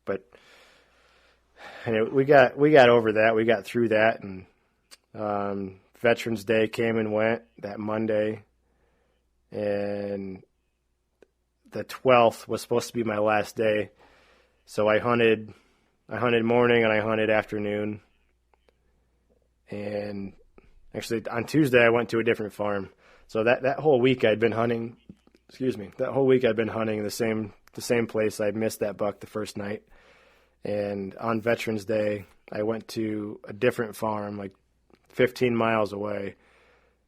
But anyway, we got over that. We got through that, and Veterans Day came and went that Monday, and the 12th was supposed to be my last day. So I hunted morning and I hunted afternoon. And actually on Tuesday I went to a different farm. So that whole week I'd been hunting, the same place. I'd missed that buck the first night. And on Veterans Day, I went to a different farm, like 15 miles away,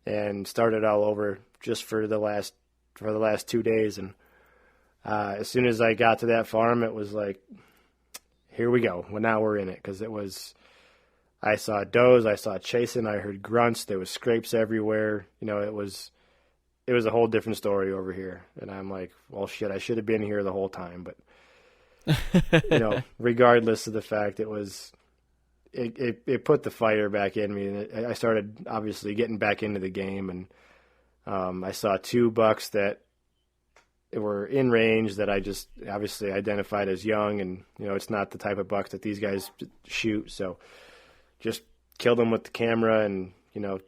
and started all over just for the last 2 days. And as soon as I got to that farm, it was like, here we go. Well, now we're in it, because I saw does, I saw chasing, I heard grunts, there was scrapes everywhere. You know, it was a whole different story over here. And I'm like, well, shit, I should have been here the whole time. But, you know, regardless of the fact, it put the fire back in me. And I started obviously getting back into the game. And I saw 2 bucks that were in range that I just obviously identified as young. And, you know, it's not the type of bucks that these guys shoot. So just killed them with the camera, and, you know,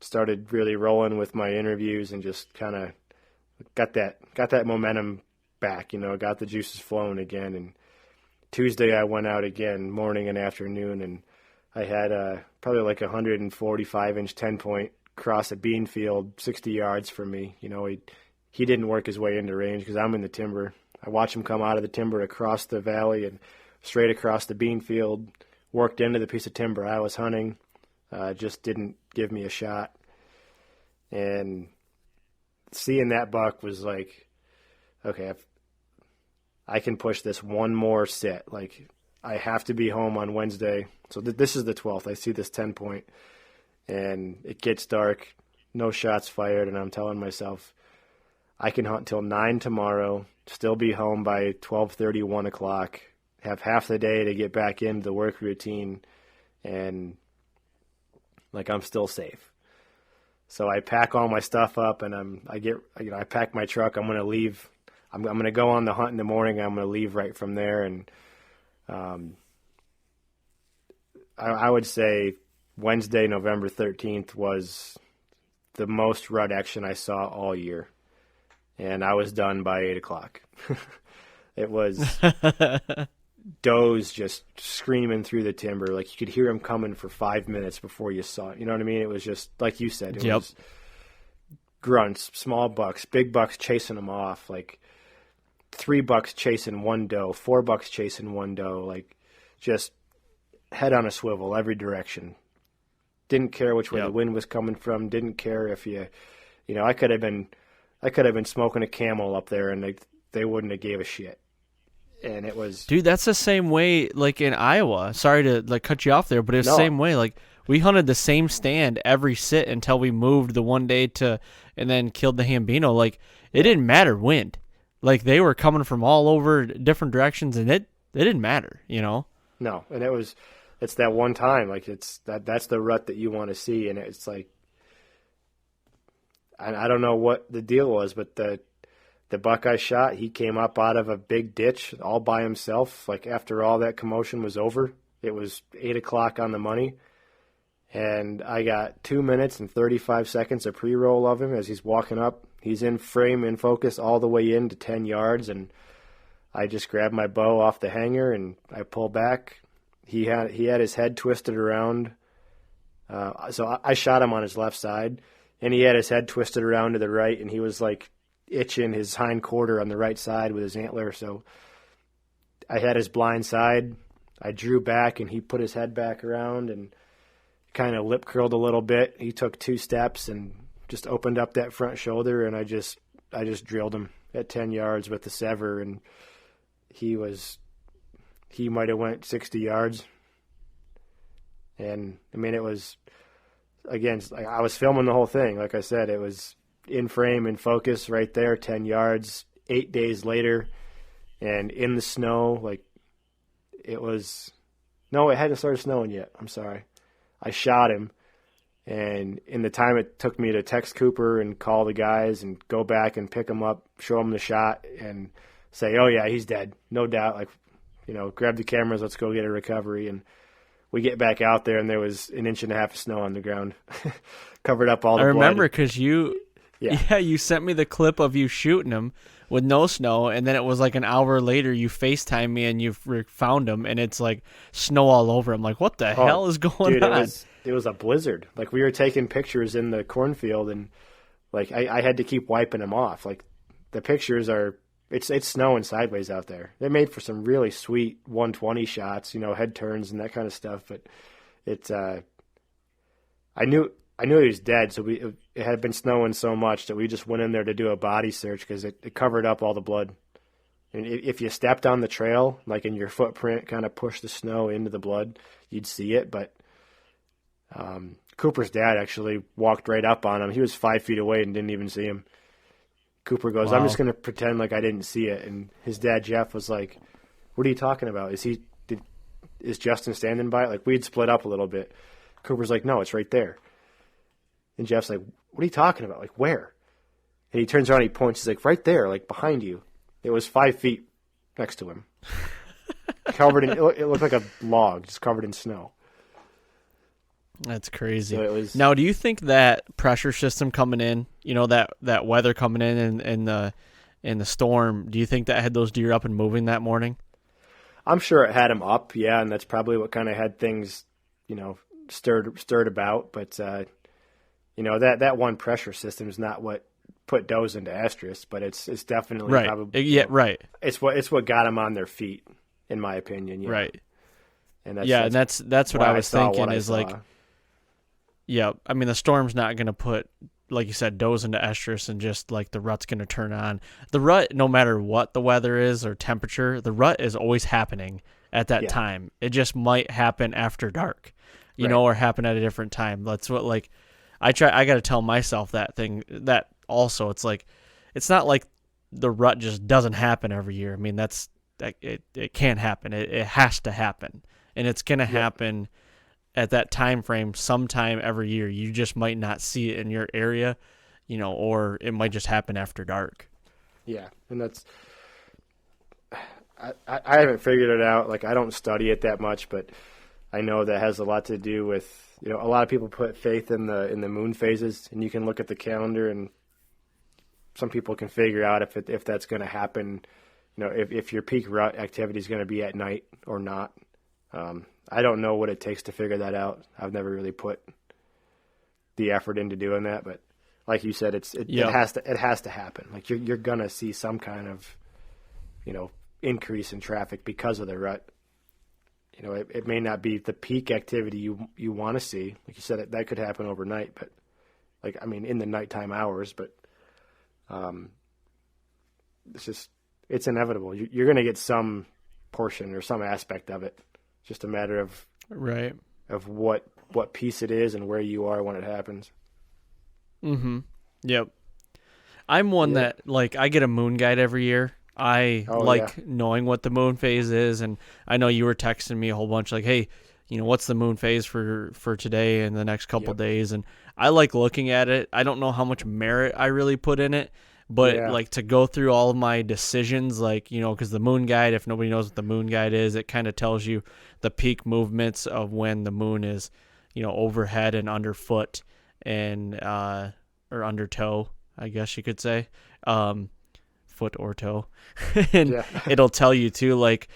started really rolling with my interviews, and just kind of got that momentum back, you know, got the juices flowing again. And Tuesday I went out again, morning and afternoon, and I had probably like 145-inch 10-point cross a bean field 60 yards from me. You know, he didn't work his way into range because I'm in the timber. I watched him come out of the timber across the valley and straight across the bean field, worked into the piece of timber I was hunting, just didn't give me a shot. And seeing that buck was like, okay, I can push this one more sit. Like, I have to be home on Wednesday. So this is the 12th. I see this 10-point, and it gets dark, no shots fired, and I'm telling myself, I can hunt till 9 tomorrow, still be home by 12:30, 1 o'clock, have half the day to get back into the work routine, and like, I'm still safe. So I pack all my stuff up, and I pack my truck. I'm going to leave. I'm going to go on the hunt in the morning. I'm going to leave right from there. And I would say Wednesday, November 13th was the most rut action I saw all year. And I was done by 8 o'clock. It was does just screaming through the timber. Like, you could hear them coming for 5 minutes before you saw it. You know what I mean? It was just, like you said, it was grunts, small bucks, big bucks chasing them off. Like, 3 bucks chasing one doe, 4 bucks chasing one doe. Like, just head on a swivel every direction. Didn't care which way the wind was coming from. Didn't care if you know, I could have been smoking a Camel up there, and they wouldn't have gave a shit. And it was, dude, that's the same way, like, in Iowa. Sorry to, like, cut you off there, but it's the same way. Like, we hunted the same stand every sit until we moved the one day and then killed the Hambino. Like, it didn't matter wind. Like, they were coming from all over different directions, and it didn't matter, you know? No, and it's that one time. Like, that's the rut that you want to see, and it's like, I don't know what the deal was, but the buck I shot, he came up out of a big ditch all by himself. Like, after all that commotion was over, it was 8 o'clock on the money, and I got 2 minutes and 35 seconds of pre-roll of him as he's walking up. He's in frame, in focus, all the way in to 10 yards, and I just grabbed my bow off the hanger and I pull back. He had his head twisted around, so I shot him on his left side, and he had his head twisted around to the right, and he was like itching his hind quarter on the right side with his antler. So I had his blind side. I drew back, and he put his head back around and kind of lip curled a little bit. He took 2 steps and just opened up that front shoulder, and I just drilled him at 10 yards with the sever, and he might have went 60 yards. And I mean, it was, again, I was filming the whole thing. Like I said, it was in frame, in focus right there, 10 yards, 8 days later, and in the snow. Like, it hadn't started snowing yet. I'm sorry. I shot him, and in the time it took me to text Cooper and call the guys and go back and pick him up, show him the shot, and say, oh yeah, he's dead, no doubt. Like, grab the cameras, let's go get a recovery. And we get back out there, and there was 1.5 inches of snow on the ground, covered up all the blood. I remember because you sent me the clip of you shooting him with no snow, and then it was like an hour later you FaceTime me and you found him, and it's like snow all over. I'm like, what the hell is going on? It was a blizzard. Like, we were taking pictures in the cornfield, and like I had to keep wiping them off. Like, the pictures are it's snowing sideways out there. They made for some really sweet 120 shots, head turns and that kind of stuff. But I knew he was dead, so it had been snowing so much that we just went in there to do a body search because it covered up all the blood. And if you stepped on the trail, like, in your footprint kind of pushed the snow into the blood, you'd see it. But Cooper's dad actually walked right up on him. He was 5 feet away and didn't even see him. Cooper goes, wow. I'm just going to pretend like I didn't see it. And his dad, Jeff, was like, what are you talking about? Is Justin standing by it? Like, we'd split up a little bit. Cooper's like, no, it's right there. And Jeff's like, what are you talking about? Like, where? And he turns around, he points, he's like, right there, like, behind you. It was 5 feet next to him. It looked like a log, just covered in snow. That's crazy. So now, do you think that pressure system coming in, that weather coming in and the storm, do you think that had those deer up and moving that morning? I'm sure it had them up, yeah, and that's probably what kind of had things, stirred about. But that one pressure system is not what put does into estrus, but it's definitely right. Probably right. It's what got them on their feet, in my opinion. Right. And that's what I was thinking is like. Yeah, I mean, the storm's not going to put, like you said, does into estrus and just like the rut's going to turn on. The rut, no matter what the weather is or temperature, the rut is always happening at that time. It just might happen after dark, or happen at a different time. That's what, like, I got to tell myself that also. It's like, it's not like the rut just doesn't happen every year. I mean, it can't happen. It has to happen. And it's going to happen at that time frame sometime every year. You just might not see it in your area, or it might just happen after dark. Yeah, and that's I haven't figured it out. Like, I don't study it that much, but I know that has a lot to do with, a lot of people put faith in the moon phases, and you can look at the calendar, and some people can figure out if that's going to happen, if your peak rut activity is going to be at night or not. I don't know what it takes to figure that out. I've never really put the effort into doing that, but like you said, it has to happen. Like, you're gonna see some kind of, increase in traffic because of the rut. It may not be the peak activity you want to see. Like you said, that could happen overnight, but in the nighttime hours. But it's inevitable. You're gonna get some portion or some aspect of it. Just a matter of what piece it is and where you are when it happens. Mm-hmm. Yep. I'm one that, like, I get a moon guide every year. I knowing what the moon phase is, and I know you were texting me a whole bunch like, hey, what's the moon phase for today and the next couple days, and I like looking at it. I don't know how much merit I really put in it, but like, to go through all of my decisions, like, because the moon guide, if nobody knows what the moon guide is, it kind of tells you the peak movements of when the moon is, overhead and underfoot and or under toe, I guess you could say, foot or toe. And it'll tell you too, like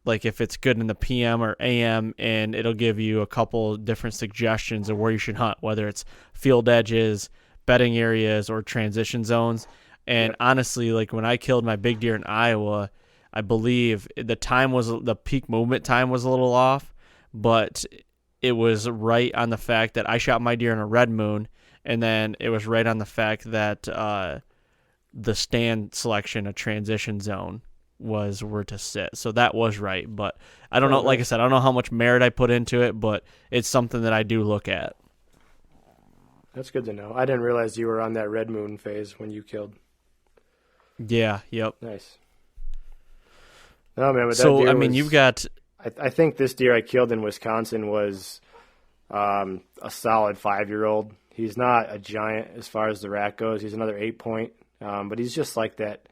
if it's good in the PM or AM, and it'll give you a couple different suggestions of where you should hunt, whether it's field edges, bedding areas, or transition zones. And honestly, like, when I killed my big deer in Iowa, I believe the peak movement time was a little off, but it was right on the fact that I shot my deer in a red moon, and then it was right on the fact that the stand selection, a transition zone, was where to sit. So that was right. But I don't know, like I said, I don't know how much merit I put into it, but it's something that I do look at. That's good to know. I didn't realize you were on that red moon phase when you killed. Yeah, yep. Nice. No, man, but so, I mean, you've got... I think this deer I killed in Wisconsin was a solid 5-year-old. He's not a giant as far as the rack goes. He's another 8-point, but he's just like that.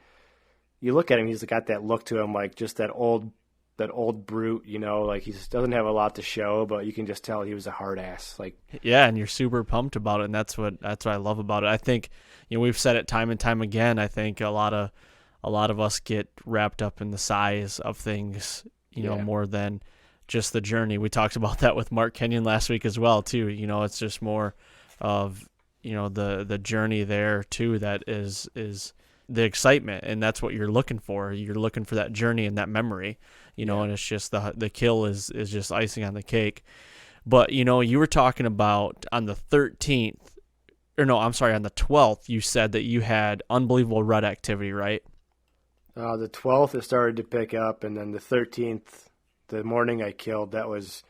You look at him, he's got that look to him, like just that old brute, you know, like he doesn't have a lot to show, but you can just tell he was a hard ass. Like, yeah, and you're super pumped about it, and that's what I love about it. I think, you know, we've said it time and time again. I think a lot of us get wrapped up in the size of things, you know, more than just the journey. We talked about that with Mark Kenyon last week as well, too. You know, it's just more of, you know, the journey there too that is the excitement, and that's what you're looking for. You're looking for that journey and that memory, you know, and it's just the kill is just icing on the cake. But, you know, you were talking about on the 13th, or no, I'm sorry, on the 12th, you said that you had unbelievable rut activity, right? The 12th it started to pick up, and then the 13th, the morning I killed, that was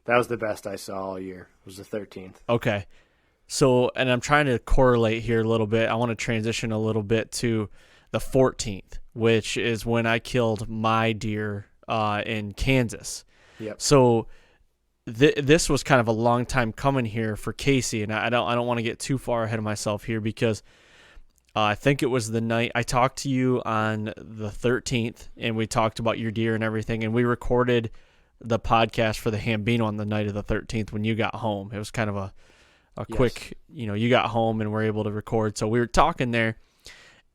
the best I saw all year, was the 13th. Okay. So, and I'm trying to correlate here a little bit. I want to transition a little bit to the 14th, which is when I killed my deer in Kansas. Yep. So this was kind of a long time coming here for Casey, and I don't want to get too far ahead of myself here because I think it was the night I talked to you on the 13th, and we talked about your deer and everything, and we recorded the podcast for the Hambino on the night of the 13th when you got home. It was kind of a quick, you know, you got home and were able to record. So we were talking there,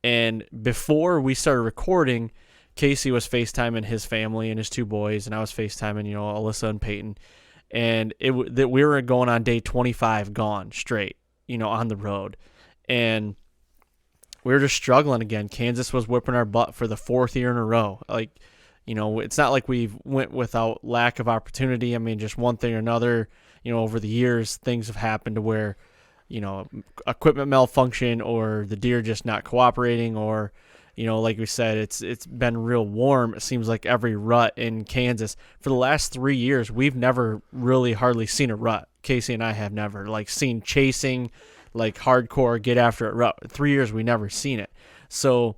and before we started recording, Casey was FaceTiming his family and his 2 boys, and I was FaceTiming, you know, Alyssa and Peyton, and that we were going on day 25 gone straight, you know, on the road, and we were just struggling again. Kansas was whipping our butt for the 4th year in a row. Like, you know, it's not like we've went without lack of opportunity. I mean, just one thing or another, you know, over the years, things have happened to where, you know, equipment malfunction or the deer just not cooperating or, you know, like we said, it's been real warm. It seems like every rut in Kansas for the last 3 years, we've never really hardly seen a rut. Casey and I have never like seen chasing, like hardcore get after it rut. 3 years, we never seen it. So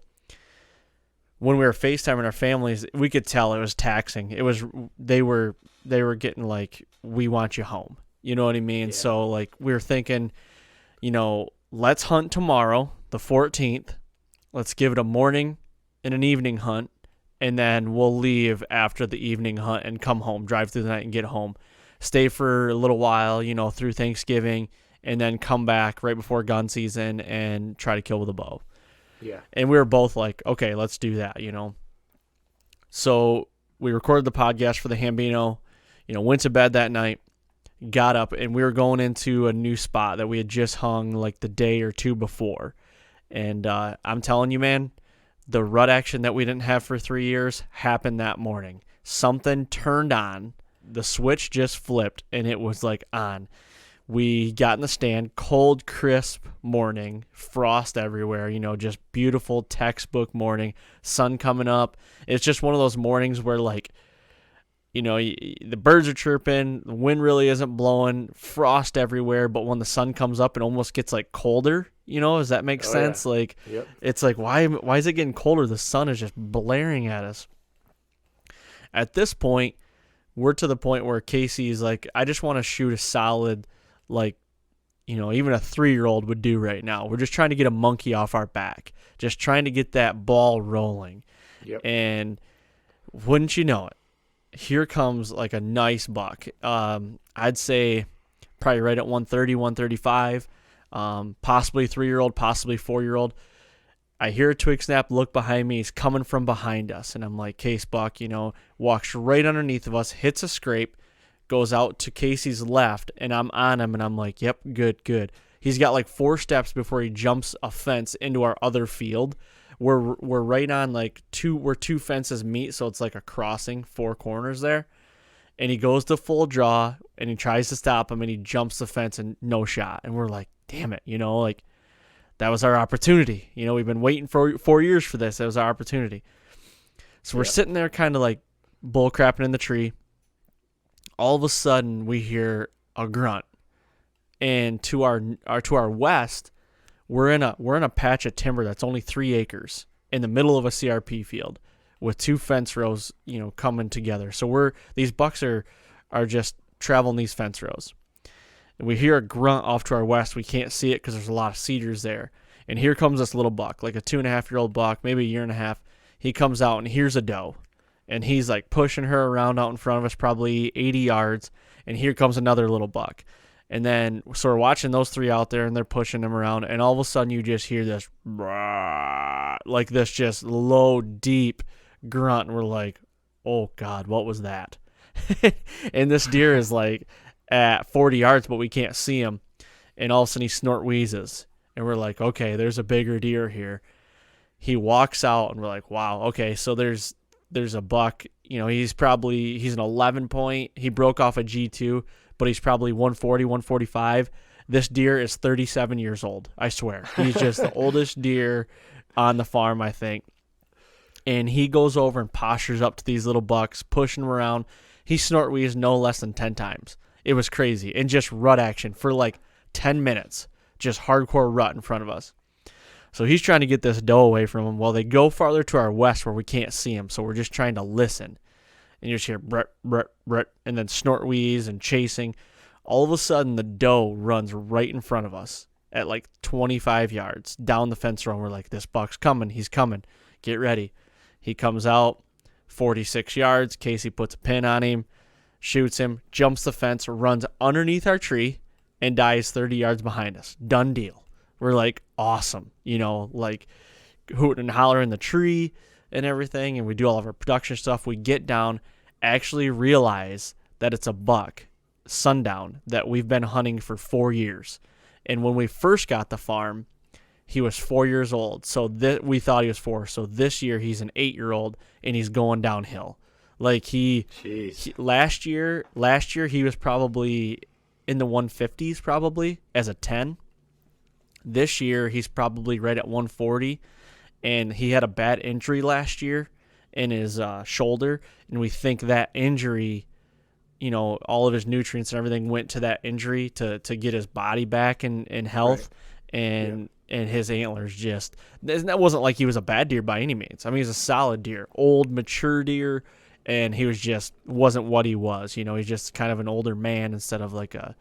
when we were FaceTiming our families, we could tell it was taxing. It was, they were getting like, we want you home. You know what I mean? Yeah. So like we were thinking, you know, let's hunt tomorrow, the 14th. Let's give it a morning and an evening hunt, and then we'll leave after the evening hunt and come home, drive through the night and get home. Stay for a little while, you know, through Thanksgiving, and then come back right before gun season and try to kill with a bow. Yeah. And we were both like, okay, let's do that, you know. So we recorded the podcast for the Hambino, you know, went to bed that night, got up, and we were going into a new spot that we had just hung like the day or 2 before. And I'm telling you, man, the rut action that we didn't have for 3 years happened that morning. Something turned on. The switch just flipped, and it was like on. We got in the stand, cold, crisp morning, frost everywhere, you know, just beautiful textbook morning, sun coming up. It's just one of those mornings where, like, you know, the birds are chirping, the wind really isn't blowing, frost everywhere, but when the sun comes up, it almost gets, like, colder, you know, does that make sense? Yeah. Like, yep. It's like, why is it getting colder? The sun is just blaring at us. At this point, we're to the point where Casey's like, I just want to shoot a solid, like, you know, even a 3-year-old would do right now. We're just trying to get a monkey off our back, just trying to get that ball rolling. Yep. And wouldn't you know it, here comes like a nice buck. I'd say probably right at 130, 135, possibly 3-year-old, possibly 4-year-old. I hear a twig snap, look behind me. He's coming from behind us. And I'm like, Case buck, you know, walks right underneath of us, hits a scrape, goes out to Casey's left, and I'm on him, and I'm like, yep, good. He's got like 4 steps before he jumps a fence into our other field we're right on like where two fences meet, so it's like a crossing, 4 corners there. And he goes to full draw, and he tries to stop him, and he jumps the fence, and no shot. And we're like, damn it, like that was our opportunity. We've been waiting for 4 years for this. That was our opportunity. So we're sitting there kind of like bull crapping in the tree. All of a sudden, we hear a grunt, and to our west, we're in a patch of timber that's only 3 acres in the middle of a CRP field, with 2 fence rows, coming together. So these bucks are just traveling these fence rows. And we hear a grunt off to our west. We can't see it because there's a lot of cedars there. And here comes this little buck, like a 2.5-year-old buck, maybe a year and a half. He comes out, and here's a doe. And he's like pushing her around out in front of us, probably 80 yards. And here comes another little buck. And then, so we're watching those 3 out there, and they're pushing them around. And all of a sudden, you just hear this, like this just low, deep grunt, and we're like, oh God, what was that? And this deer is like at 40 yards, but we can't see him. And all of a sudden he snort wheezes, and we're like, okay, there's a bigger deer here. He walks out, and we're like, wow, okay, so there's a buck. He's an 11 point. He broke off a G2, but he's probably 140, 145. This deer is 37 years old, I swear. He's just the oldest deer on the farm, I think. And he goes over and postures up to these little bucks, pushing them around. He snort wheezed no less than 10 times. It was crazy. And just rut action for like 10 minutes. Just hardcore rut in front of us. So he's trying to get this doe away from him. Well, they go farther to our west where we can't see him. So we're just trying to listen. And you just hear brut, brut, brut, and then snort wheeze and chasing. All of a sudden, the doe runs right in front of us at like 25 yards down the fence row. And we're like, this buck's coming. He's coming. Get ready. He comes out 46 yards. Casey puts a pin on him, shoots him, jumps the fence, runs underneath our tree, and dies 30 yards behind us. Done deal. We're like, awesome. Like hooting and hollering in the tree and everything. And we do all of our production stuff. We get down, actually realize that it's a buck, sundown, that we've been hunting for 4 years. And when we first got the farm, he was 4 years old, so we thought he was 4. So this year he's an 8-year-old, and he's going downhill. Like he last year he was probably in the 150s, probably as a 10. This year he's probably right at 140, and he had a bad injury last year in his shoulder, and we think that injury, all of his nutrients and everything went to that injury to get his body back in health, right. And his antlers that wasn't like he was a bad deer by any means. I mean, he's a solid deer, old, mature deer, and he wasn't what he was. He's just kind of an older man instead of like a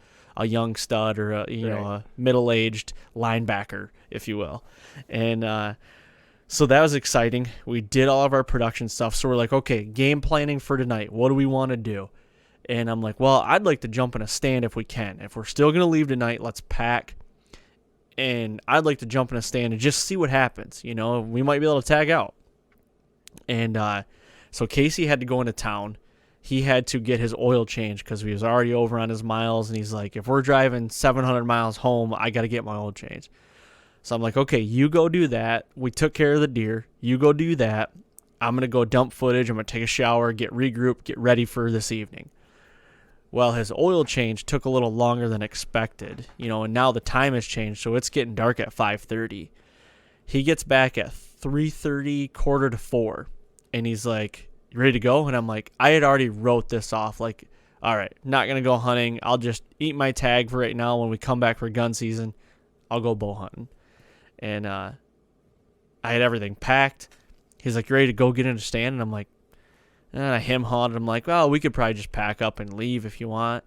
young stud or a middle-aged linebacker, if you will. And so that was exciting. We did all of our production stuff. So we're like, okay, game planning for tonight. What do we want to do? And I'm like, well, I'd like to jump in a stand if we can. If we're still going to leave tonight, let's pack. And I'd like to jump in a stand and just see what happens. We might be able to tag out. And so Casey had to go into town. He had to get his oil changed because he was already over on his miles. And he's like, if we're driving 700 miles home, I got to get my oil changed. So I'm like, okay, you go do that. We took care of the deer. You go do that. I'm going to go dump footage. I'm going to take a shower, get regrouped, get ready for this evening. Well, his oil change took a little longer than expected, and now the time has changed, so it's getting dark at 5:30. He gets back at 3:30, 3:45, and he's like, you ready to go? And I'm like, I had already wrote this off, like, all right, not going to go hunting. I'll just eat my tag for right now. When we come back for gun season, I'll go bow hunting. And I had everything packed. He's like, you ready to go get in a stand? And I'm like, and I hem-hawed. I'm like, well, we could probably just pack up and leave if you want.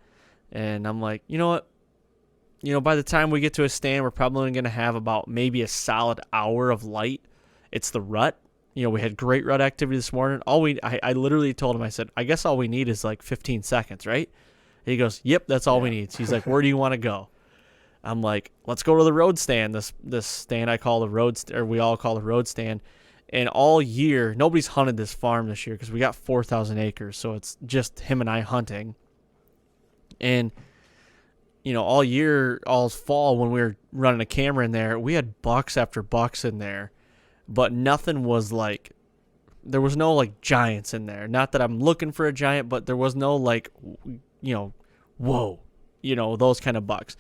And I'm like, you know what? By the time we get to a stand, we're probably going to have about maybe a solid hour of light. It's the rut. We had great rut activity this morning. I literally told him, I said, I guess all we need is like 15 seconds, right? And he goes, yep, that's all we need. So he's like, where do you want to go? I'm like, let's go to the road stand. This stand I call the road, or we all call the road stand. And all year, nobody's hunted this farm this year because we got 4,000 acres. So it's just him and I hunting. And, all year, all fall, when we were running a camera in there, we had bucks after bucks in there. but nothing was like, there was no like giants in there. Not that I'm looking for a giant, but there was no like, whoa, those kind of bucks.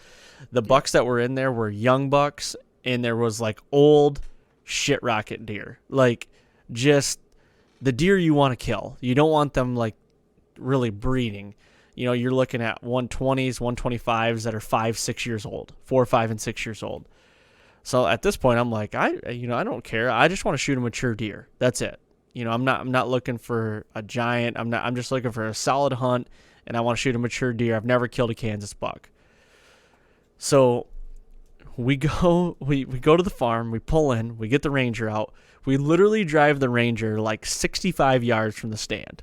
The bucks that were in there were young bucks, and there was like old shit rocket deer, like just the deer you want to kill. You don't want them like really breeding. You're looking at 120s, 125s that are 5, 6 years old, 4, 5, and 6 years old. So at this point, I'm like, I don't care. I just want to shoot a mature deer. That's it. I'm not looking for a giant. I'm just looking for a solid hunt, and I want to shoot a mature deer. I've never killed a Kansas buck. So we go to the farm, we pull in, we get the Ranger out. We literally drive the Ranger like 65 yards from the stand.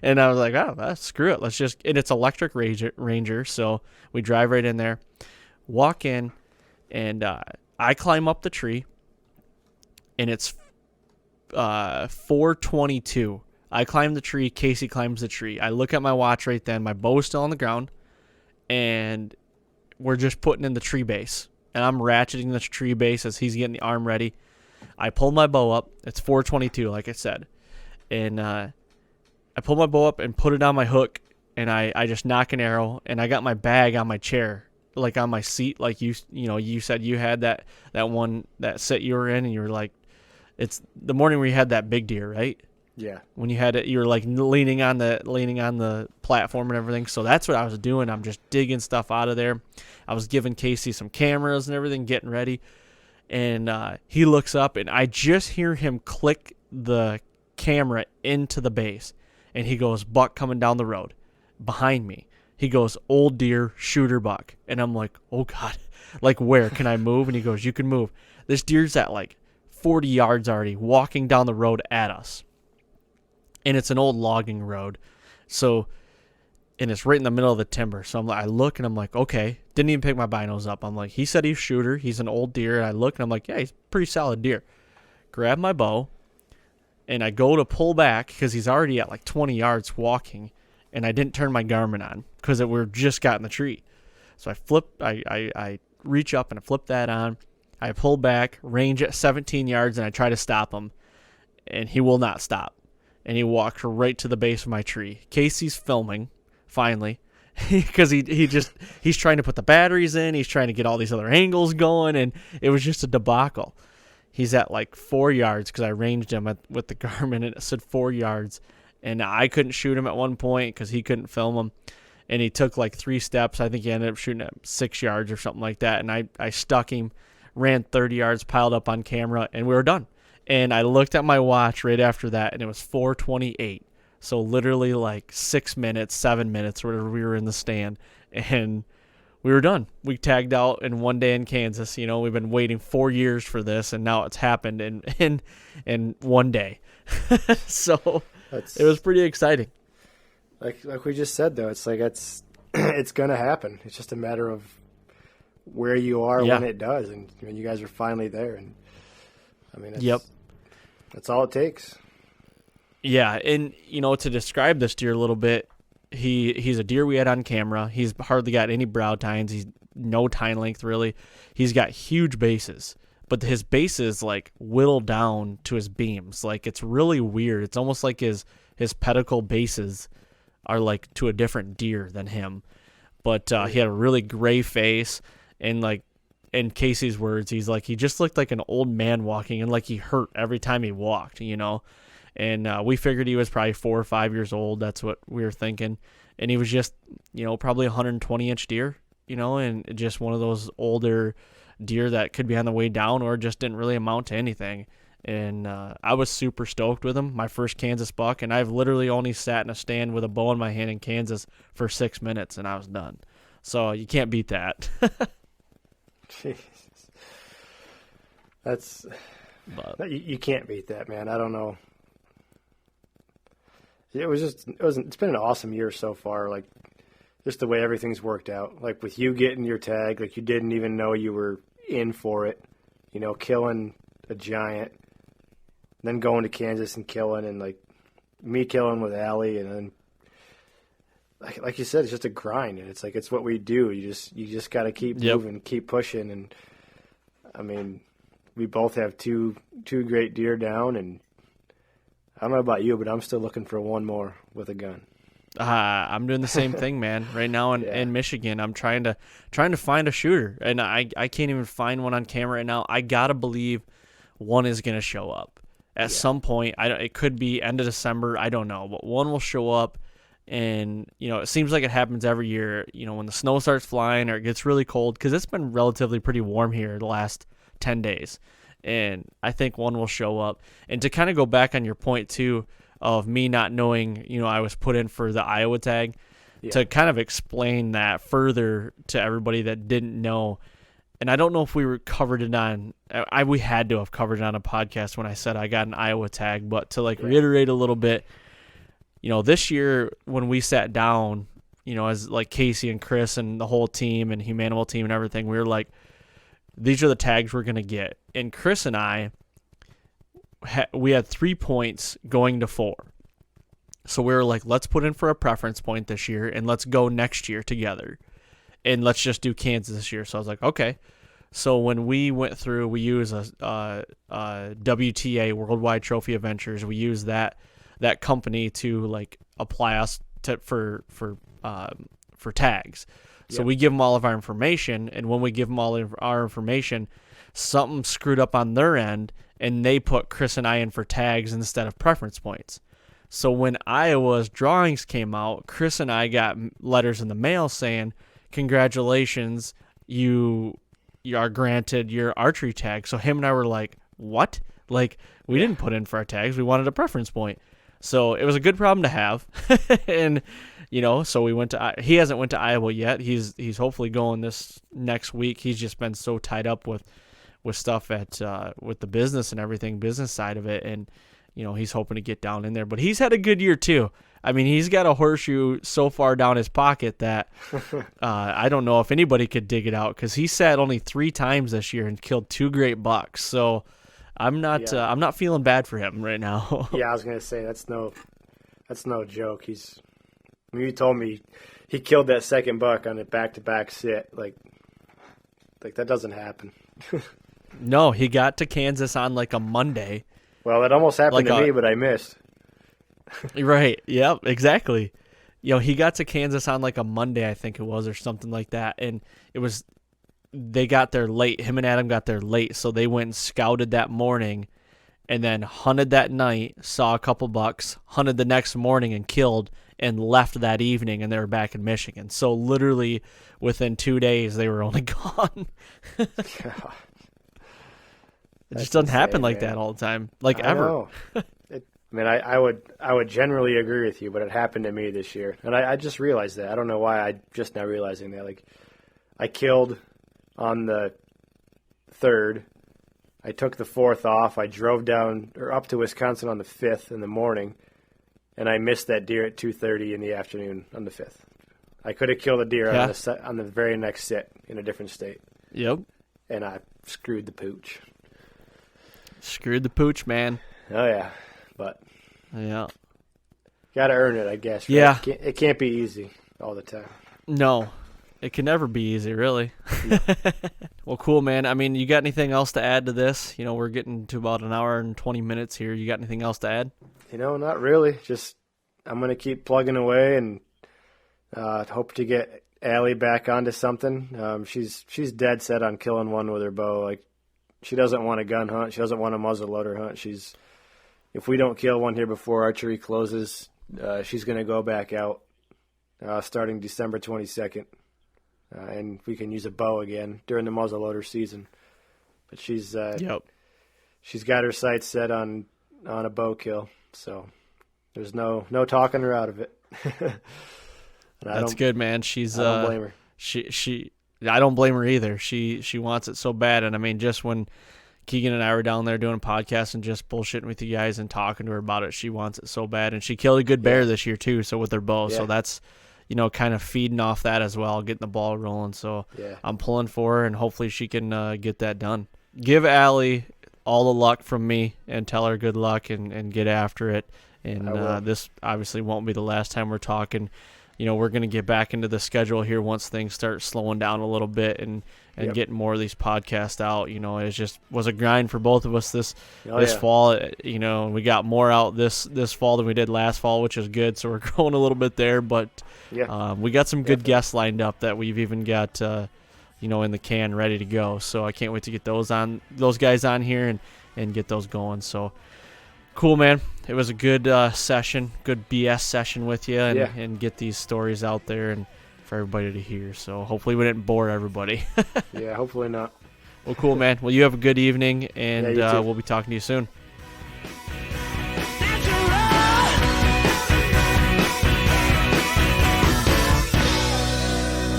And I was like, oh, screw it. And it's electric Ranger. So we drive right in there, walk in, and I climb up the tree, and it's 4:22. I climb the tree. Casey climbs the tree. I look at my watch right then. My bow's still on the ground, and we're just putting in the tree base. And I'm ratcheting the tree base as he's getting the arm ready. I pull my bow up. It's 4:22, like I said. And I pull my bow up and put it on my hook, and I just knock an arrow, and I got my bag on my chair, like on my seat, like you said you had that one, that set you were in, and you were like, it's the morning where you had that big deer, right? Yeah. When you had it, you were like leaning on the platform and everything. So that's what I was doing. I'm just digging stuff out of there. I was giving Casey some cameras and everything, getting ready. And he looks up, and I just hear him click the camera into the base. And he goes, buck coming down the road behind me. He goes, old deer, shooter buck. And I'm like, oh, God. Like, where? Can I move? And he goes, you can move. This deer's at like 40 yards already, walking down the road at us. And it's an old logging road. And it's right in the middle of the timber. So I look, and I'm like, okay. Didn't even pick my binos up. I'm like, he said he's a shooter. He's an old deer. And I look, and I'm like, yeah, he's a pretty solid deer. Grab my bow, and I go to pull back because he's already at like 20 yards walking. And I didn't turn my Garmin on because we just got in the tree. So I reach up and I flip that on. I pull back, range at 17 yards, and I try to stop him. And he will not stop. And he walked right to the base of my tree. Casey's filming, finally, because he's trying to put the batteries in. He's trying to get all these other angles going, and it was just a debacle. He's at like 4 yards because I ranged him with the Garmin, and it said 4 yards. And I couldn't shoot him at one point because he couldn't film him. And he took like 3 steps. I think he ended up shooting at 6 yards or something like that. And I stuck him, ran 30 yards, piled up on camera, and we were done. And I looked at my watch right after that, and it was 4:28. So literally like 6 minutes, 7 minutes, whatever, we were in the stand. And we were done. We tagged out in one day in Kansas. We've been waiting 4 years for this, and now it's happened in one day. So it was pretty exciting. Like we just said, though, it's like it's going to happen. It's just a matter of where you are when it does, and when you guys are finally there. And I mean, that's all it takes. Yeah, and to describe this deer a little bit, he's a deer we had on camera. He's hardly got any brow tines. He's no tine length really. He's got huge bases, but his bases like whittle down to his beams. Like, it's really weird. It's almost like his pedicle bases are like to a different deer than him. But he had a really gray face, and like in Casey's words, he just looked like an old man walking, and like he hurt every time he walked, And we figured he was probably 4 or 5 years old. That's what we were thinking. And he was just, probably a 120-inch deer, and just one of those older deer that could be on the way down or just didn't really amount to anything. And I was super stoked with him, my first Kansas buck. And I've literally only sat in a stand with a bow in my hand in Kansas for 6 minutes, and I was done. So you can't beat that. Jesus. You can't beat that, man. I don't know. It's been an awesome year so far. Like, just the way everything's worked out. Like, with you getting your tag, like, you didn't even know you were in for it. Killing a giant, then going to Kansas and killing, and like me killing with Allie, and then like you said, it's just a grind, and it's what we do. You just got to keep moving, keep pushing, and I mean, we both have two great deer down, and I don't know about you, but I'm still looking for one more with a gun. I'm doing the same thing, man. Right now in Michigan, I'm trying to find a shooter, and I can't even find one on camera right now. I gotta believe one is gonna show up at some point. It could be end of December. I don't know, but one will show up. And, it seems like it happens every year, when the snow starts flying or it gets really cold, because it's been relatively pretty warm here the last 10 days. And I think one will show up. And to kind of go back on your point, too, of me not knowing, I was put in for the Iowa tag, to kind of explain that further to everybody that didn't know. And I don't know if we covered it on, we had to have covered it on a podcast when I said I got an Iowa tag, but to reiterate a little bit, this year when we sat down, as like Casey and Chris and the whole team and Humanimal team and everything, we were like, these are the tags we're going to get. And Chris and I, we had 3 points going to 4. So we were like, let's put in for a preference point this year and let's go next year together. And let's just do Kansas this year. So I was like, okay. So when we went through, we use a WTA, Worldwide Trophy Adventures. We use that company to apply us for tags. So we give them all of our information, and when we give them all of our information, something screwed up on their end, and they put Chris and I in for tags instead of preference points. So when Iowa's drawings came out, Chris and I got letters in the mail saying, congratulations, you are granted your archery tag. So him and I were like, what? We didn't put in for our tags. We wanted a preference point. So it was a good problem to have. And, so we went to, he hasn't went to Iowa yet. He's hopefully going this next week. He's just been so tied up with stuff with the business and everything, business side of it. And, he's hoping to get down in there, but he's had a good year too. I mean, he's got a horseshoe so far down his pocket that I don't know if anybody could dig it out, because he sat only 3 times this year and killed 2 great bucks. So I'm not feeling bad for him right now. Yeah, I was gonna say that's no joke. When you told me he killed that second buck on a back-to-back sit, like that doesn't happen. No, he got to Kansas on a Monday. Well, it almost happened to me, but I missed. Right. Yep. Exactly. He got to Kansas on a Monday, I think it was, or something like that, and they got there late. Him and Adam got there late, so they went and scouted that morning and then hunted that night, saw a couple bucks, hunted the next morning and killed, and left that evening, and they were back in Michigan. So literally within 2 days, they were only gone. It just doesn't happen like that all the time, ever. I would generally agree with you, but it happened to me this year. And I just realized that. I don't know why I'm just now realizing that. I killed on the 3rd. I took the 4th off. I drove down or up to Wisconsin on the 5th in the morning, and I missed that deer at 2:30 in the afternoon on the 5th. I could have killed a deer on the very next sit in a different state. Yep. And I screwed the pooch. Screwed the pooch, man. Oh, yeah. But yeah, got to earn it, I guess. Right? Yeah. It can't be easy all the time. No, it can never be easy, really. Well, cool, man. I mean, you got anything else to add to this? We're getting to about an hour and 20 minutes here. You got anything else to add? Not really. Just I'm going to keep plugging away and hope to get Allie back onto something. She's dead set on killing one with her bow. She doesn't want a gun hunt. She doesn't want a muzzleloader hunt. If we don't kill one here before archery closes, she's going to go back out starting December 22nd. And we can use a bow again during the muzzleloader season. But she's got her sights set on a bow kill. So there's no talking her out of it. That's good, man. I don't blame her. I don't blame her either. She wants it so bad. And I mean, just when Keegan and I were down there doing a podcast and just bullshitting with you guys and talking to her about it, she wants it so bad. And she killed a good bear this year too, so with her bow. So that's, kind of feeding off that as well, getting the ball rolling. So I'm pulling for her, and hopefully she can get that done. Give Allie all the luck from me and tell her good luck and get after it. And this obviously won't be the last time we're talking. we're going to get back into the schedule here once things start slowing down a little bit and getting more of these podcasts out. It just was a grind for both of us this fall. We got more out this fall than we did last fall, which is good. So we're growing a little bit there, but we got some good guests lined up that we've even got, in the can ready to go. So I can't wait to get those guys on here and get those going. So cool, man. It was a good session, good BS session with you and get these stories out there and for everybody to hear. So hopefully we didn't bore everybody. Yeah, hopefully not. Well, cool, man. Well, you have a good evening, and we'll be talking to you soon.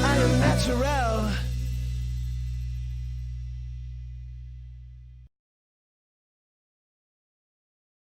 I am natural.